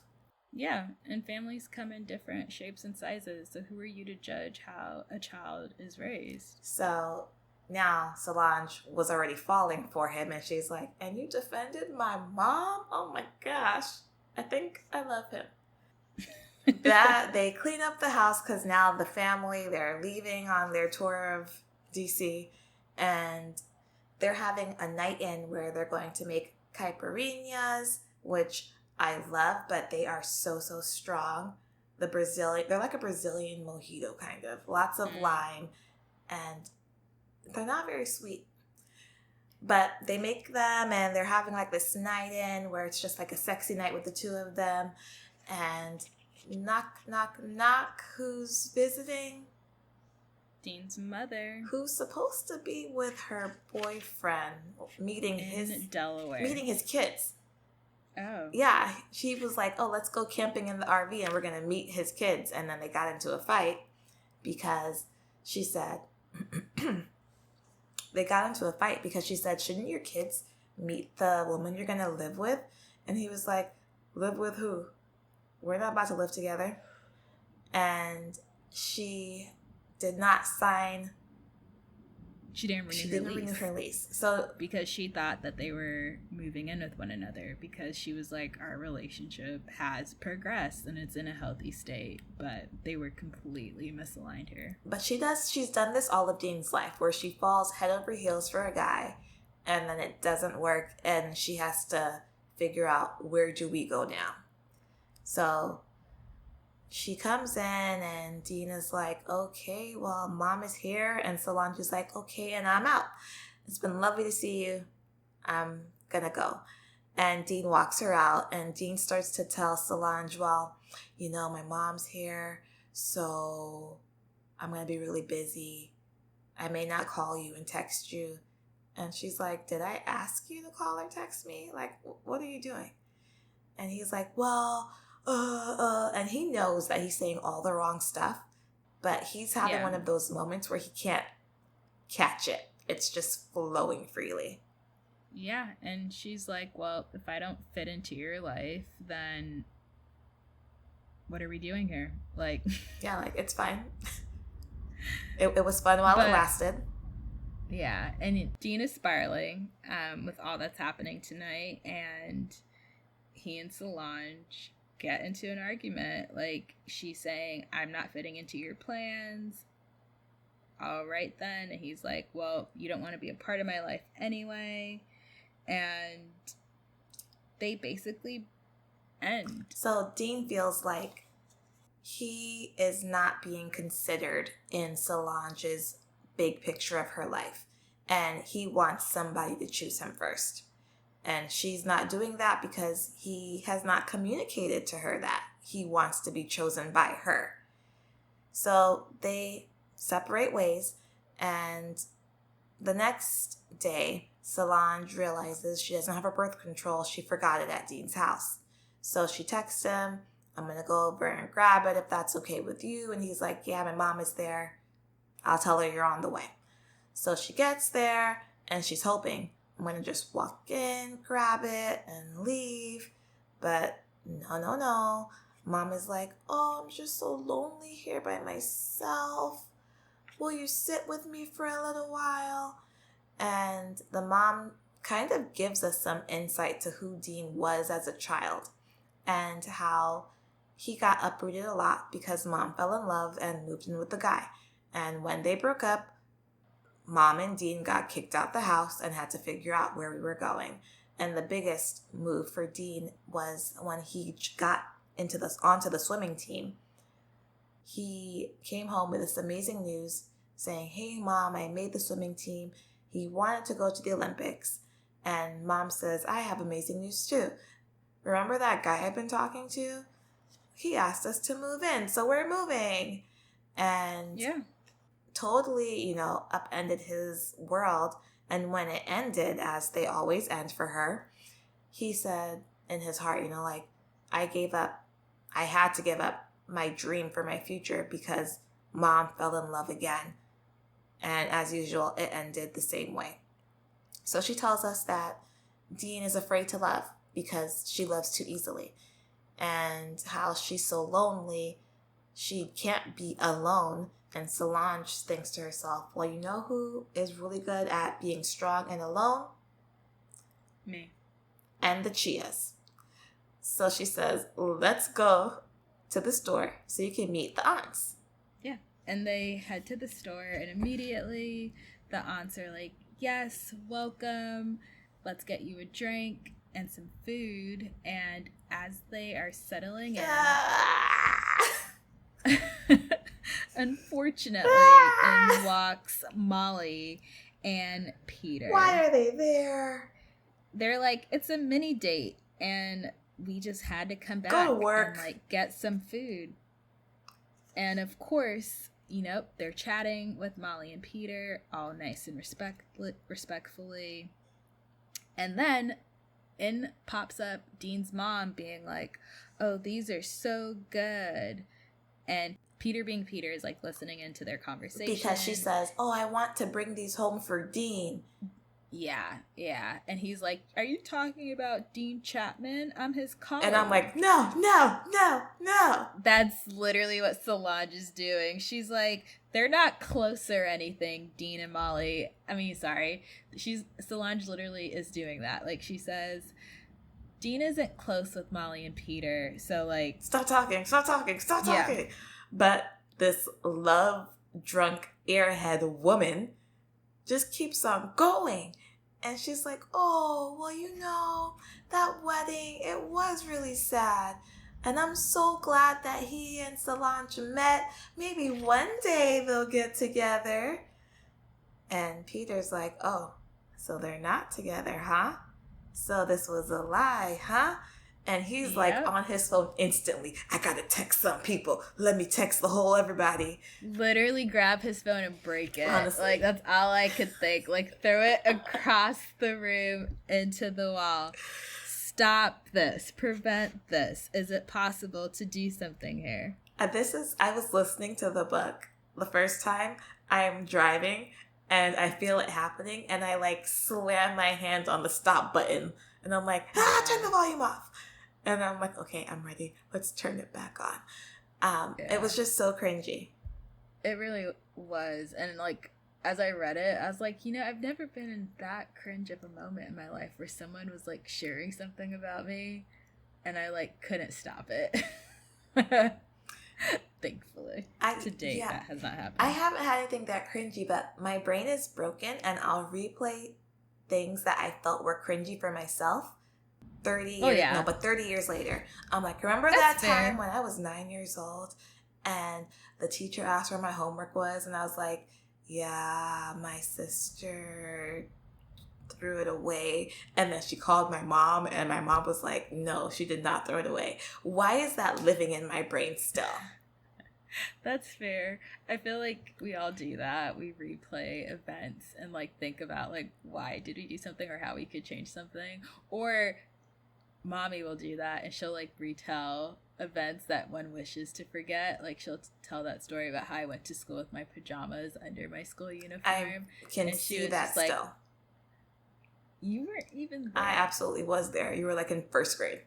Yeah, and families come in different shapes and sizes, so who are you to judge how a child is raised? So now Solange was already falling for him, and she's like, and you defended my mom? Oh my gosh. I think I love him. That they clean up the house because now the family, they're leaving on their tour of DC, and they're having a night in where they're going to make caipirinhas, which I love, but they are so strong. They're like a Brazilian mojito kind of. Lots of lime, and they're not very sweet. But they make them, and they're having like this night in where it's just like a sexy night with the two of them. And knock, knock, knock, who's visiting? Dean's mother. Who's supposed to be with her boyfriend, meeting Delaware. Meeting his kids. Oh. Yeah, she was like, oh, let's go camping in the RV and we're going to meet his kids. And then they got into a fight because she said, shouldn't your kids meet the woman you're going to live with? And he was like, live with who? We're not about to live together. And she did not sign. She didn't renew her lease. So because she thought that they were moving in with one another, because she was like, our relationship has progressed and it's in a healthy state, but they were completely misaligned here. But she's done this all of Dean's life, where she falls head over heels for a guy and then it doesn't work and she has to figure out, where do we go now? So she comes in and Dean is like, okay, well, mom is here. And Solange is like, okay, and I'm out. It's been lovely to see you. I'm gonna go. And Dean walks her out, and Dean starts to tell Solange, well, my mom's here, so I'm gonna be really busy. I may not call you and text you. And she's like, did I ask you to call or text me? Like, what are you doing? And he's like, well, and he knows that he's saying all the wrong stuff, but he's having one of those moments where he can't catch it. It's just flowing freely. Yeah, and she's like, well, if I don't fit into your life, then what are we doing here? Like, yeah, like, it's fine. It was fun while it lasted. Yeah, and Dean is spiraling with all that's happening tonight, and he and Solange get into an argument. Like, she's saying, I'm not fitting into your plans. All right then. And he's like, well, you don't want to be a part of my life anyway. And they basically end. So Dean feels like he is not being considered in Solange's big picture of her life, and he wants somebody to choose him first. And she's not doing that because he has not communicated to her that he wants to be chosen by her. So they separate ways, and the next day, Solange realizes she doesn't have her birth control. She forgot it at Dean's house. So she texts him, I'm going to go over and grab it if that's okay with you. And he's like, yeah, my mom is there. I'll tell her you're on the way. So she gets there, and she's hoping, I'm going to just walk in, grab it, and leave. But no. Mom is like, oh, I'm just so lonely here by myself. Will you sit with me for a little while? And the mom kind of gives us some insight to who Dean was as a child and how he got uprooted a lot because mom fell in love and moved in with the guy. And when they broke up, Mom and Dean got kicked out the house and had to figure out where we were going. And the biggest move for Dean was when he got onto the swimming team. He came home with this amazing news saying, hey, Mom, I made the swimming team. He wanted to go to the Olympics. And Mom says, I have amazing news too. Remember that guy I've been talking to? He asked us to move in, so we're moving. And totally, upended his world. And when it ended, as they always end for her, he said in his heart, you know, like, I had to give up my dream for my future because mom fell in love again. And as usual, it ended the same way. So she tells us that Dean is afraid to love because she loves too easily. And how she's so lonely, she can't be alone. And Solange thinks to herself, well, you know who is really good at being strong and alone? Me. And the HEAs. So she says, let's go to the store so you can meet the aunts. Yeah. And they head to the store, and immediately the aunts are like, yes, welcome. Let's get you a drink and some food. And as they are settling in, unfortunately, in walks Molly and Peter. Why are they there? They're like, it's a mini date, and we just had to come back Go to work and like get some food. And of course, you know, they're chatting with Molly and Peter, all nice and respectfully. And then in pops up Dean's mom being like, oh, these are so good. And Peter, being Peter, is like listening into their conversation. Because she says, oh, I want to bring these home for Dean. Yeah. And he's like, are you talking about Dean Chapman? I'm his colleague. And I'm like, no. That's literally what Solange is doing. She's like, they're not close or anything, Dean and Molly. Solange literally is doing that. Like, she says, Dean isn't close with Molly and Peter, so like... Stop talking. Yeah. But this love-drunk airhead woman just keeps on going. And she's like, oh, well, you know, that wedding, it was really sad. And I'm so glad that he and Solange met. Maybe one day they'll get together. And Peter's like, oh, so they're not together, huh? So this was a lie, huh? And he's like on his phone instantly. I gotta text some people. Let me text the whole everybody. Literally grab his phone and break it. Honestly. Like, that's all I could think. Like, throw it across the room into the wall. Stop this. Prevent this. Is it possible to do something here? I was listening to the book the first time. I'm driving and I feel it happening and I like slam my hand on the stop button and I'm like, turn the volume off. And I'm like, okay, I'm ready. Let's turn it back on. It was just so cringy. It really was. And like, as I read it, I was like, you know, I've never been in that cringe of a moment in my life where someone was like sharing something about me and I like couldn't stop it. Thankfully. To date, that has not happened. I haven't had anything that cringy, but my brain is broken and I'll replay things that I felt were cringy for myself 30 years later. I'm like, remember that time when I was 9 years old and the teacher asked where my homework was and I was like, yeah, my sister threw it away. And then she called my mom and my mom was like, no, she did not throw it away. Why is that living in my brain still? That's fair. I feel like we all do that. We replay events and like think about like, why did we do something or how we could change something? Or mommy will do that and she'll like retell events that one wishes to forget. Like, she'll tell that story about how I went to school with my pajamas under my school uniform. I can see that still. Like, you weren't even there. I absolutely was there. You were like in first grade.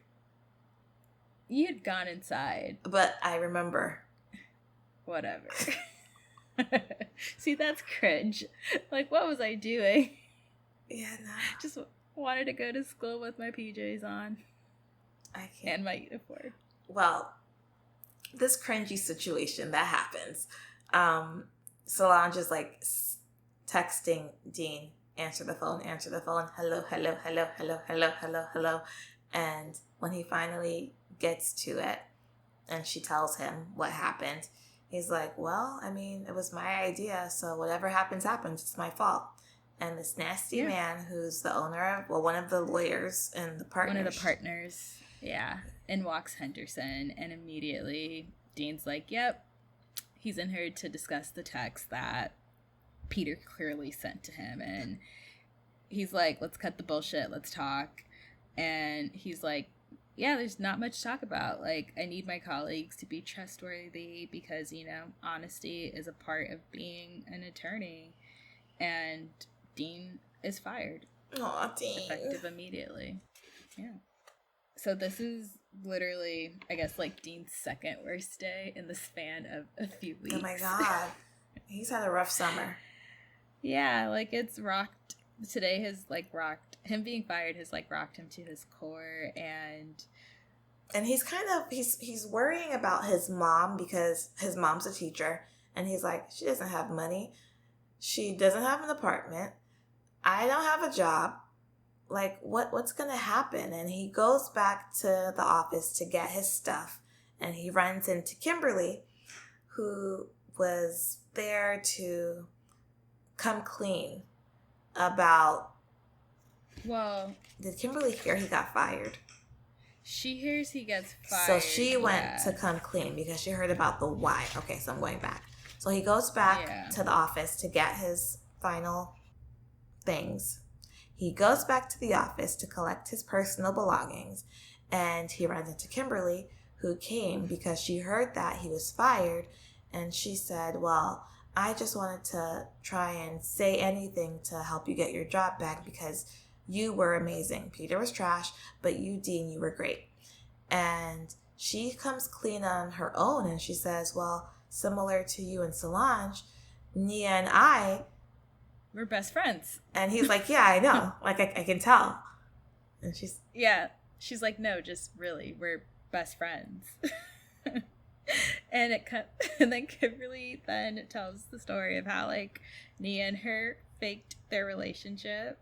You had gone inside. But I remember. Whatever. See, that's cringe. Like, what was I doing? Yeah, no. Just wanted to go to school with my PJs on. I can't. And my uniform. Well, this cringy situation that happens, Solange is like texting Dean, answer the phone, hello. And when he finally gets to it and she tells him what happened, he's like, well, I mean, it was my idea, so whatever happens, it's my fault. And this nasty man who's the owner of, one of the lawyers in the partners. One of the partners, yeah. In walks Henderson, and immediately Dean's like, yep, he's in here to discuss the text that Peter clearly sent to him. And he's like, let's cut the bullshit, let's talk. And he's like, yeah, there's not much to talk about. Like, I need my colleagues to be trustworthy because, you know, honesty is a part of being an attorney. And Dean is fired. Aw, Dean. Effective immediately. Yeah. So this is literally, I guess, like Dean's second worst day in the span of a few weeks. Oh my God. He's had a rough summer. Yeah, like it's rocked. Today has like rocked. Him being fired has like rocked him to his core. And he's kind of, he's worrying about his mom because his mom's a teacher. And he's like, she doesn't have money. She doesn't have an apartment. I don't have a job. Like, what's going to happen? And he goes back to the office to get his stuff. And he runs into Kimberly, who was there to come clean about... Well... Did Kimberly hear he got fired? She hears he gets fired. So she went to come clean because she heard about the why. Okay, so I'm going back. So he goes back to the office to get his final things. He goes back to the office to collect his personal belongings, and he runs into Kimberly, who came because she heard that he was fired, and she said, well, I just wanted to try and say anything to help you get your job back because you were amazing. Peter was trash, but you, Dean, you were great. And she comes clean on her own, and she says, well, similar to you and Solange, Nia and we're best friends. And he's like, yeah, I know. Like, I can tell. And she's... Yeah. She's like, no, just really, we're best friends. And then Kimberly then tells the story of how, like, Nia and her faked their relationship.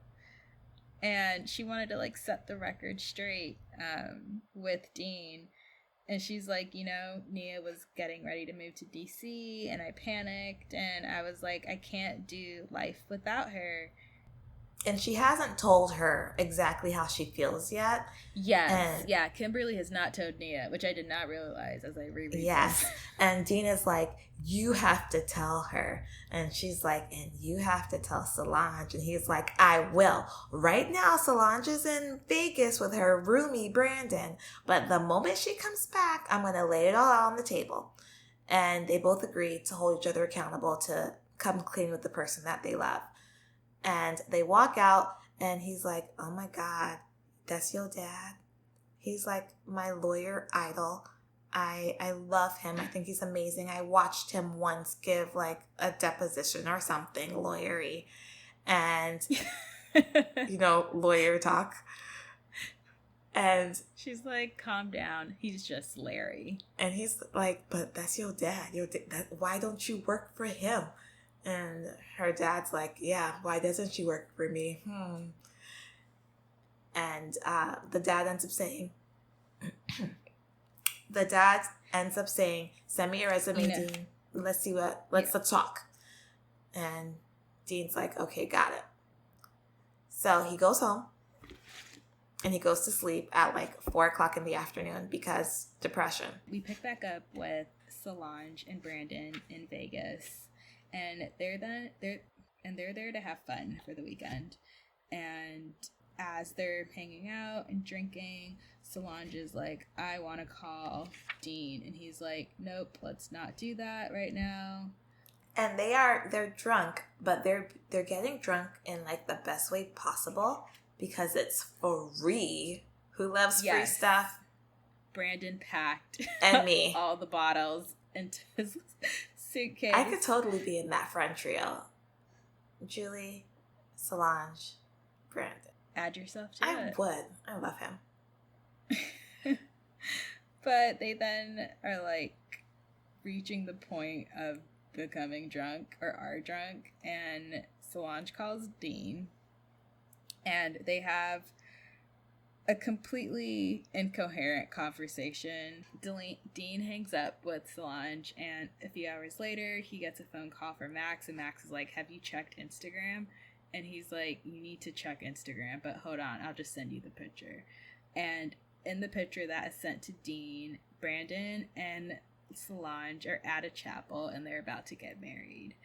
And she wanted to, like, set the record straight with Dean. And she's like, you know, Nia was getting ready to move to DC, and I panicked, and I was like, I can't do life without her. And she hasn't told her exactly how she feels yet. Yes. Yeah, Kimberly has not told Nia, which I did not realize as I reread Yes. this. And Dean is like, you have to tell her. And she's like, and you have to tell Solange. And he's like, I will. Right now, Solange is in Vegas with her roomie, Brandon. But the moment she comes back, I'm going to lay it all out on the table. And they both agreed to hold each other accountable to come clean with the person that they love. And they walk out, and he's like, oh my God, that's your dad? He's like my lawyer idol. I love him. I think he's amazing. I watched him once give like a deposition or something, lawyery. And, you know, lawyer talk. And she's like, calm down. He's just Larry. And he's like, but that's your dad. Why don't you work for him? And her dad's like, yeah, why doesn't she work for me? And the dad ends up saying, send me your resume, Dean. Let's talk. And Dean's like, okay, got it. So he goes home and he goes to sleep at like 4:00 in the afternoon because depression. We pick back up with Solange and Brandon in Vegas. And they're there to have fun for the weekend. And as they're hanging out and drinking, Solange is like, I want to call Dean. And he's like, nope, let's not do that right now. And they're drunk, but they're getting drunk in like the best way possible because it's free. Who loves free stuff? Brandon packed and me all the bottles into his suitcase. I could totally be in that friend trio. Julie, Solange, Brandon. Add yourself to it. I would. I love him. But they then are like reaching the point of becoming drunk or are drunk, and Solange calls Dean, and they have a completely incoherent conversation. Dean hangs up with Solange, and a few hours later, he gets a phone call from Max, and Max is like, have you checked Instagram? And he's like, you need to check Instagram, but hold on, I'll just send you the picture. And in the picture that is sent to Dean, Brandon and Solange are at a chapel, and they're about to get married.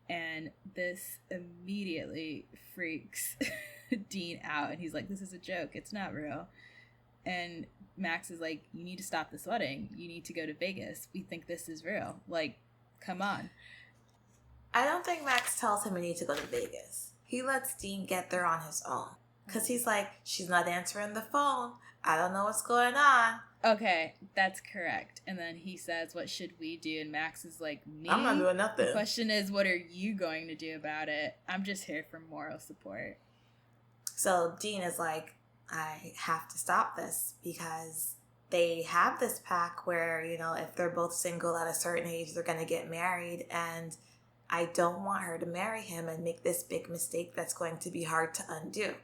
And this immediately freaks Dean out, and he's like, this is a joke, it's not real. And Max is like, you need to stop this wedding, you need to go to Vegas, we think this is real, like, come on. I don't think Max tells him he needs to go to Vegas. He lets Dean get there on his own. Because he's like, she's not answering the phone. I don't know what's going on. Okay, that's correct. And then he says, what should we do? And Max is like, me? I'm not doing nothing. The question is, what are you going to do about it? I'm just here for moral support. So Dean is like, I have to stop this because they have this pact where, you know, if they're both single at a certain age, they're going to get married. And I don't want her to marry him and make this big mistake that's going to be hard to undo.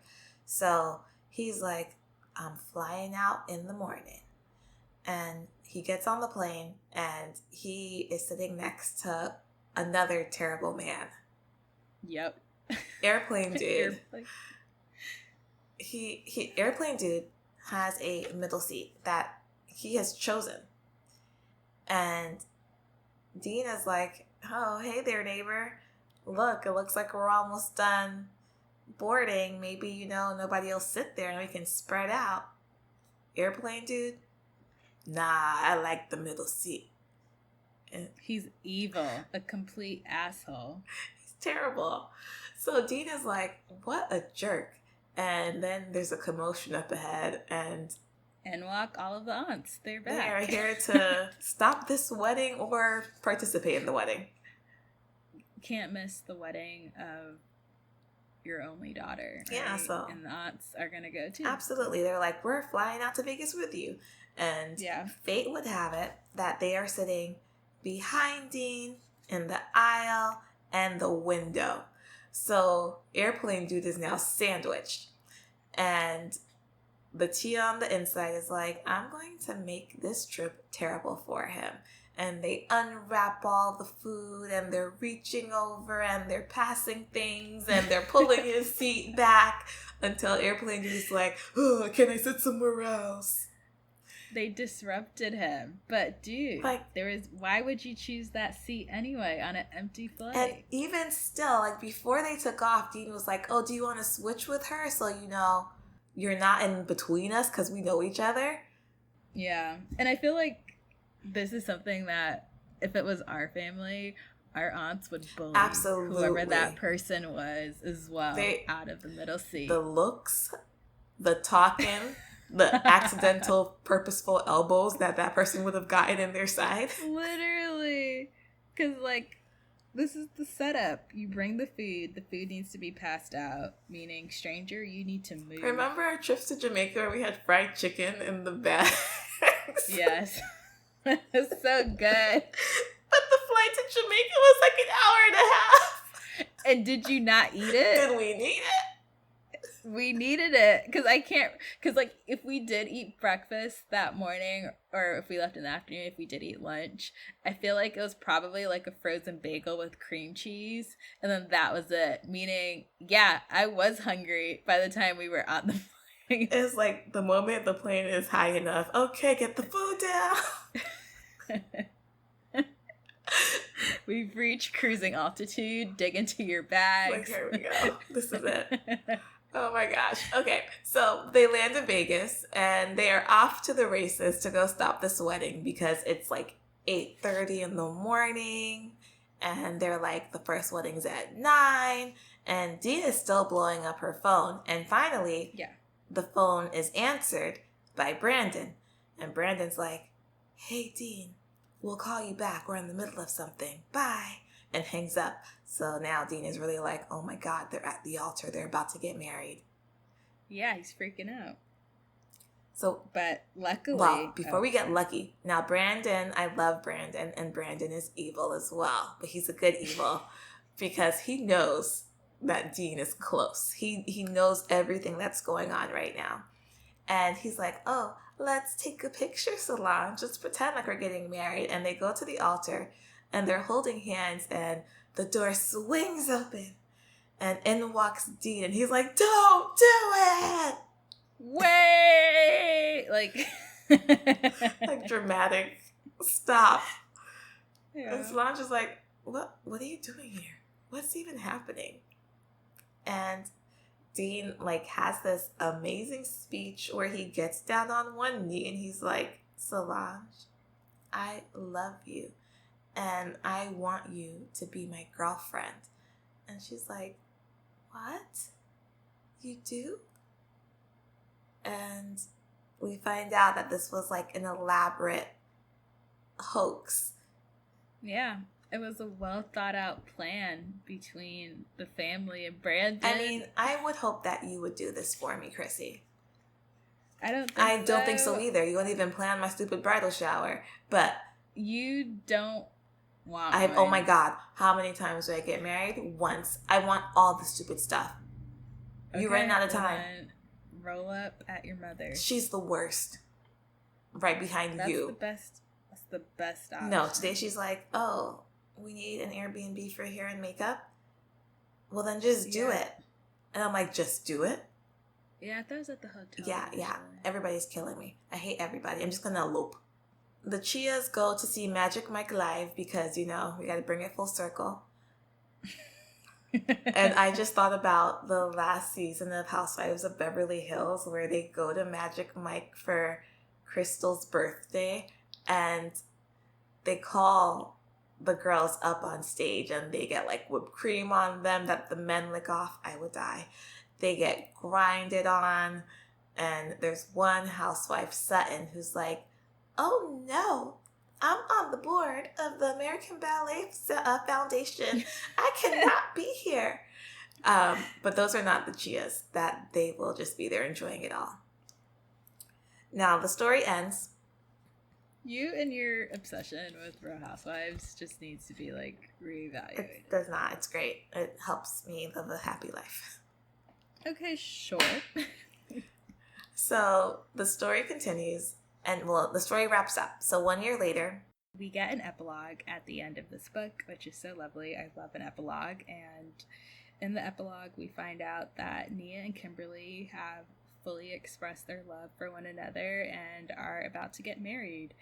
So he's like, I'm flying out in the morning. And he gets on the plane and he is sitting next to another terrible man. Yep. Airplane dude. Airplane dude has a middle seat that he has chosen. And Dean is like, oh, hey there, neighbor. Look, it looks like we're almost done boarding. Maybe, you know, nobody will sit there and we can spread out. Airplane dude, nah, I like the middle seat. And he's evil, a complete asshole. He's terrible. So Dean is like, what a jerk. And then there's a commotion up ahead and walk all of the aunts. They're back. They are here to stop this wedding or participate in the wedding. Can't miss the wedding of your only daughter. Right? Yeah, so. And the aunts are going to go too. Absolutely. They're like, we're flying out to Vegas with you. And fate would have it that they are sitting behind Dean in the aisle and the window. So airplane dude is now sandwiched. And the tea on the inside is like, I'm going to make this trip terrible for him. And they unwrap all the food and they're reaching over and they're passing things and they're pulling his seat back until airplane dude is like, oh, can I sit somewhere else? They disrupted him. But dude, like, why would you choose that seat anyway on an empty flight? And even still, like before they took off, Dean was like, oh, do you want to switch with her so you know you're not in between us because we know each other? Yeah. And I feel like this is something that if it was our family, our aunts would bully whoever that person was as well out of the middle seat. The looks, the talking, the accidental, purposeful elbows that person would have gotten in their side. Literally. Because, like, this is the setup. You bring the food needs to be passed out, meaning, stranger, you need to move. Remember our trips to Jamaica where we had fried chicken in the bags? Yes. It's so good. But the flight to Jamaica was like an hour and a half. And did you not eat it? Did we need it? We needed it. Because like, if we did eat breakfast that morning, or if we left in the afternoon, if we did eat lunch, I feel like it was probably like a frozen bagel with cream cheese. And then that was it. Meaning, yeah, I was hungry by the time we were on the plane. It's like the moment the plane is high enough, okay, get the food down. We've reached cruising altitude. Dig into your bags. Like, here we go. This is it. Oh my gosh. Okay, so they land in Vegas and they are off to the races to go stop this wedding because it's like 8:30 in the morning and they're like, the first wedding's at 9 and Dean is still blowing up her phone. And finally, the phone is answered by Brandon. And Brandon's like, hey, Dean, we'll call you back. We're in the middle of something. Bye. And hangs up. So now Dean is really like, oh my God, they're at the altar. They're about to get married. Yeah, he's freaking out. So, but luckily... Well, before we get lucky, now Brandon, I love Brandon, and Brandon is evil as well. But he's a good evil because he knows that Dean is close. He knows everything that's going on right now. And he's like, oh, let's take a picture, Solange. Just pretend like we're getting married. And they go to the altar and they're holding hands and the door swings open and in walks Dean and he's like, don't do it. Wait. Like dramatic. Stop. Yeah. And Solange is like, what are you doing here? What's even happening? And Dean like has this amazing speech where he gets down on one knee and he's like, Solange, I love you and I want you to be my girlfriend. And she's like, what? You do? And we find out that this was like an elaborate hoax. Yeah, it was a well thought out plan between the family and Brandon. I mean, I would hope that you would do this for me, Chrissy. I don't think so either. You won't even plan my stupid bridal shower. But you don't want oh my God, how many times do I get married? Once. I want all the stupid stuff. You're running out of time. Roll up at your mother. She's the worst. Right behind you. That's the best option. No, today she's like, oh, we need an Airbnb for hair and makeup. Well, then just do it. And I'm like, just do it? Yeah, I thought it was at the hotel. Yeah. Everybody's killing me. I hate everybody. I'm just going to elope. The Chias go to see Magic Mike live because, we got to bring it full circle. And I just thought about the last season of Housewives of Beverly Hills where they go to Magic Mike for Crystal's birthday and they call the girls up on stage and they get like whipped cream on them that the men lick off. I would die. They get grinded on and there's one housewife, Sutton, who's like, oh no, I'm on the board of the American Ballet Foundation. I cannot be here. But those are not the Chias. That they will just be there enjoying it all. Now, the story ends. You and your obsession with Real Housewives just needs to be, like, reevaluated. It does not. It's great. It helps me live a happy life. Okay, sure. So, the story continues. And, well, the story wraps up. So 1 year later, we get an epilogue at the end of this book, which is so lovely. I love an epilogue. And in the epilogue, we find out that Nia and Kimberly have fully expressed their love for one another and are about to get married.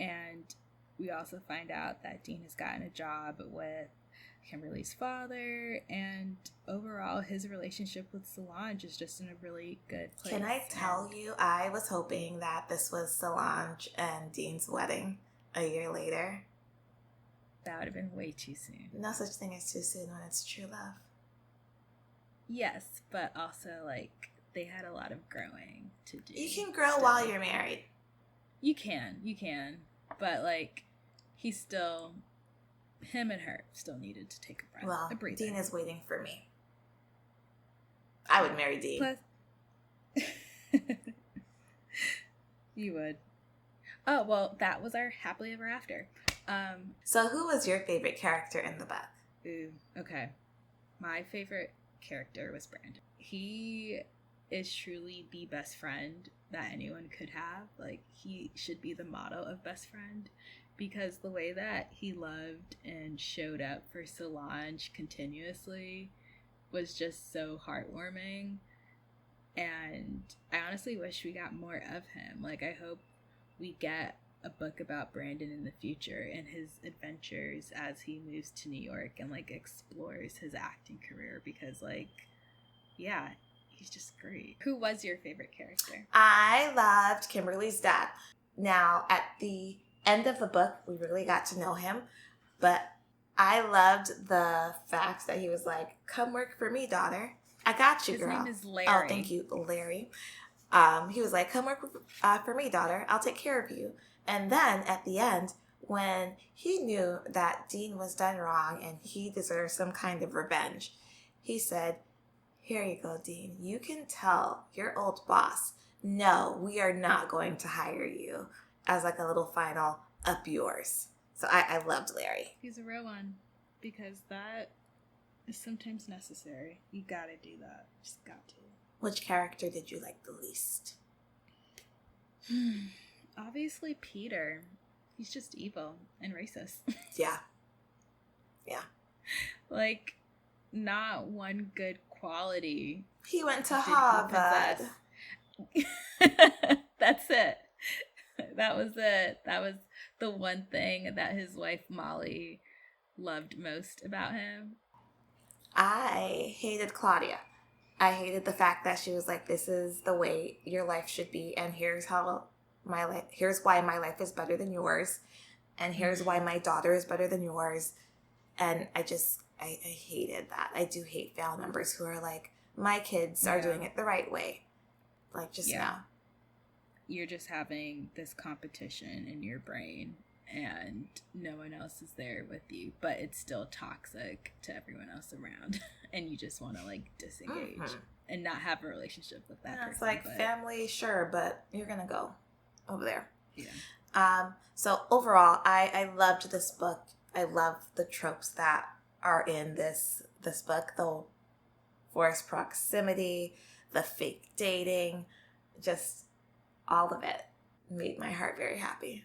And we also find out that Dean has gotten a job with Kimberly's father, and overall his relationship with Solange is just in a really good place. Can I tell you, I was hoping that this was Solange and Dean's wedding a year later. That would have been way too soon. No such thing as too soon when it's true love. Yes, but also, like, they had a lot of growing to do. You can grow while you're married. You can. But, like, him and her still needed to take a breath. Well, a breather. Dean is waiting for me. I would marry Dean. Plus, you would. Oh, well, that was our happily ever after. So who was your favorite character in the book? Ooh, okay. My favorite character was Brandon. He is truly the best friend that anyone could have. Like, he should be the motto of best friend, because the way that he loved and showed up for Solange continuously was just so heartwarming. And I honestly wish we got more of him. Like, I hope we get a book about Brandon in the future and his adventures as he moves to New York and, like, explores his acting career, because, like, yeah, he's just great. Who was your favorite character? I loved Kimberly's dad. Now, at the end of the book, we really got to know him, but I loved the fact that he was like, come work for me, daughter. I got you, girl. His name is Larry. Oh, thank you, Larry. He was like, come work for me, daughter. I'll take care of you. And then at the end, when he knew that Dean was done wrong and he deserved some kind of revenge, he said, here you go, Dean. You can tell your old boss, no, we are not going to hire you, as like a little final up yours. So I loved Larry. He's a real one, because that is sometimes necessary. You gotta do that. Just got to. Which character did you like the least? Obviously Peter. He's just evil and racist. Yeah. Like, not one good quality. He went to Harvard. That's it. That was it. That was the one thing that his wife Molly loved most about him. I hated Claudia. I hated the fact that she was like, this is the way your life should be, and here's why my life is better than yours, and here's why my daughter is better than yours. And I hated that. I do hate family members who are like, my kids are doing it the right way. Like, just no. You're just having this competition in your brain and no one else is there with you, but it's still toxic to everyone else around. And you just want to like disengage and not have a relationship with that person. It's like family, sure, but you're going to go over there. Yeah. So overall, I loved this book. I love the tropes that are in this book, the forced proximity, the fake dating, just all of it made my heart very happy.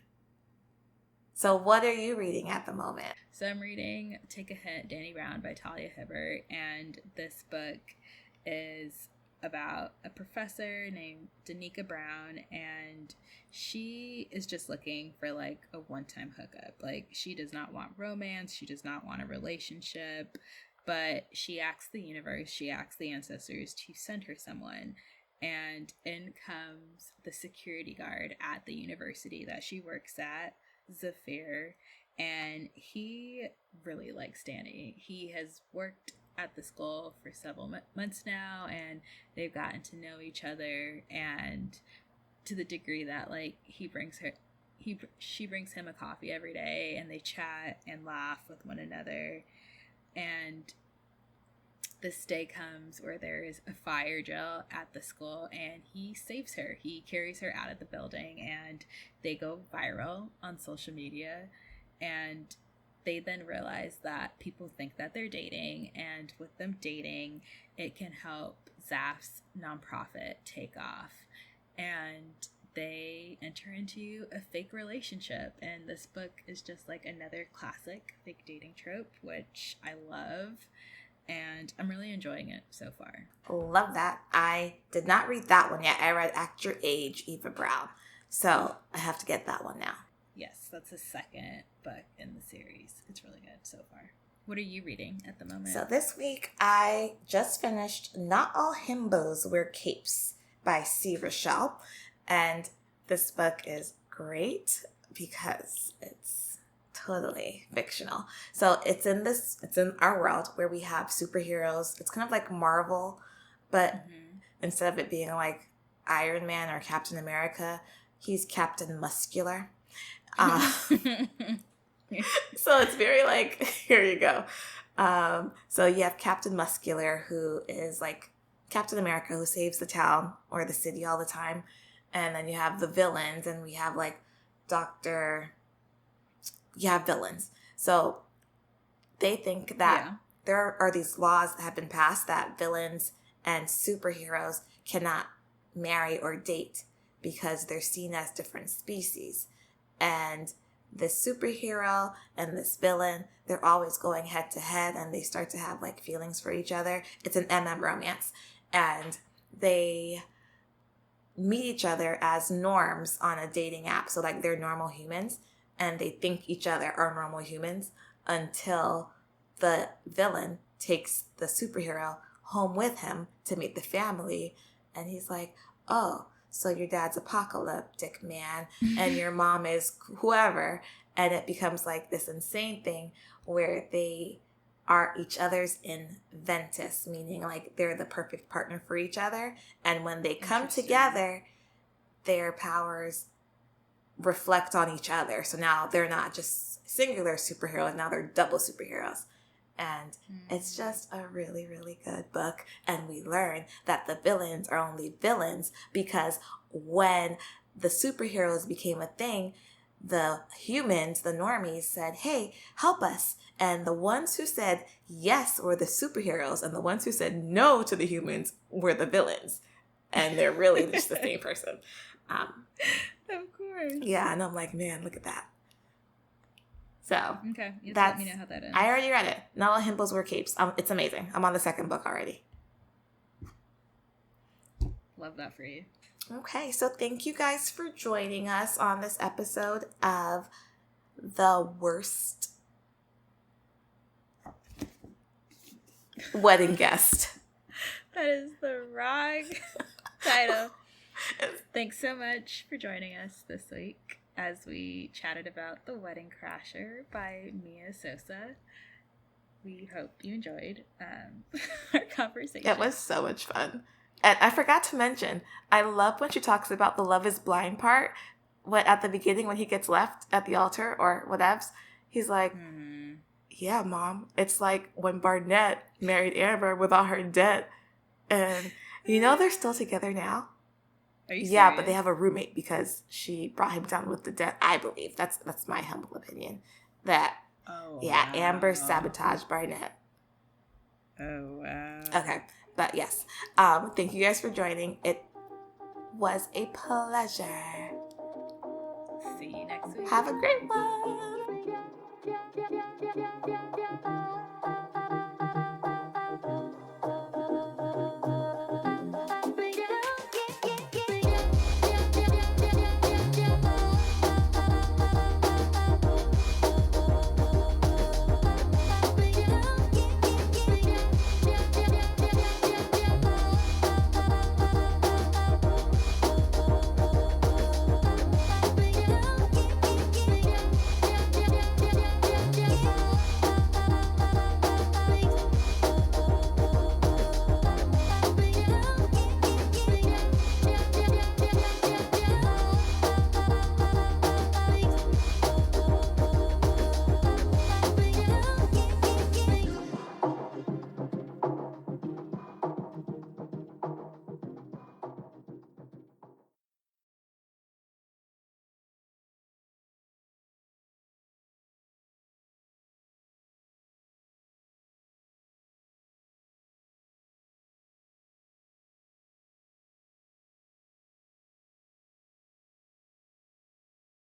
So what are you reading at the moment? So I'm reading Take a Hint, Danny Brown by Talia Hibbert, and this book is about a professor named Danica Brown, and she is just looking for like a one-time hookup. Like, she does not want romance, she does not want a relationship, but she asks the universe, she asks the ancestors to send her someone. And in comes the security guard at the university that she works at, Zafir, and he really likes Danny. He has worked at the school for several months now, and they've gotten to know each other, and to the degree that like she brings him a coffee every day, and they chat and laugh with one another. And this day comes where there is a fire drill at the school, and he saves her. He carries her out of the building, and they go viral on social media. And they then realize that people think that they're dating, and with them dating, it can help Zaf's nonprofit take off. And they enter into a fake relationship, and this book is just like another classic fake dating trope, which I love. And I'm really enjoying it so far. Love that. I did not read that one yet. I read Act Your Age, Eva Brown. So I have to get that one now. Yes, that's the second book in the series. It's really good so far. What are you reading at the moment? So this week I just finished Not All Himbos Wear Capes by C. Rochelle. And this book is great because it's totally fictional. So it's in our world where we have superheroes. It's kind of like Marvel, but instead of it being like Iron Man or Captain America, he's Captain Muscular. So it's very like, here you go. So you have Captain Muscular, who is like Captain America, who saves the town or the city all the time. And then you have the villains, and we have like villains. So they think that there are these laws that have been passed that villains and superheroes cannot marry or date because they're seen as different species. And this superhero and this villain, they're always going head to head, and they start to have like feelings for each other. It's an romance. And they meet each other as norms on a dating app. So like they're normal humans, and they think each other are normal humans until the villain takes the superhero home with him to meet the family. And he's like, oh, so your dad's apocalyptic, man, and your mom is whoever. And it becomes like this insane thing where they are each other's inventus, meaning like they're the perfect partner for each other. And when they come together, their powers reflect on each other. So now they're not just singular superheroes, now they're double superheroes. And it's just a really, really good book. And we learn that the villains are only villains because when the superheroes became a thing, the humans, the normies, said, hey, help us. And the ones who said yes were the superheroes, and the ones who said no to the humans were the villains. And they're really just the same person. Of course. Yeah, and I'm like, man, look at that. So okay, let me know how that is. I already read it. Not All Himbos Wear Capes. It's amazing. I'm on the second book already. Love that for you. Okay, so thank you guys for joining us on this episode of The Worst Wedding Guest. That is the wrong title. Thanks so much for joining us this week as we chatted about The Wedding Crasher by Mia Sosa. We hope you enjoyed our conversation. It was so much fun. And I forgot to mention, I love when she talks about the love is blind part. When at the beginning, when he gets left at the altar or whatevs, he's like, yeah, Mom, it's like when Barnett married Amber with all her debt. And they're still together now. Are you serious? Yeah, but they have a roommate because she brought him down with the debt, I believe. That's my humble opinion. That, wow. Amber sabotaged Barnett. Oh, wow. Okay, but yes. Thank you guys for joining. It was a pleasure. See you next week. Have a great one.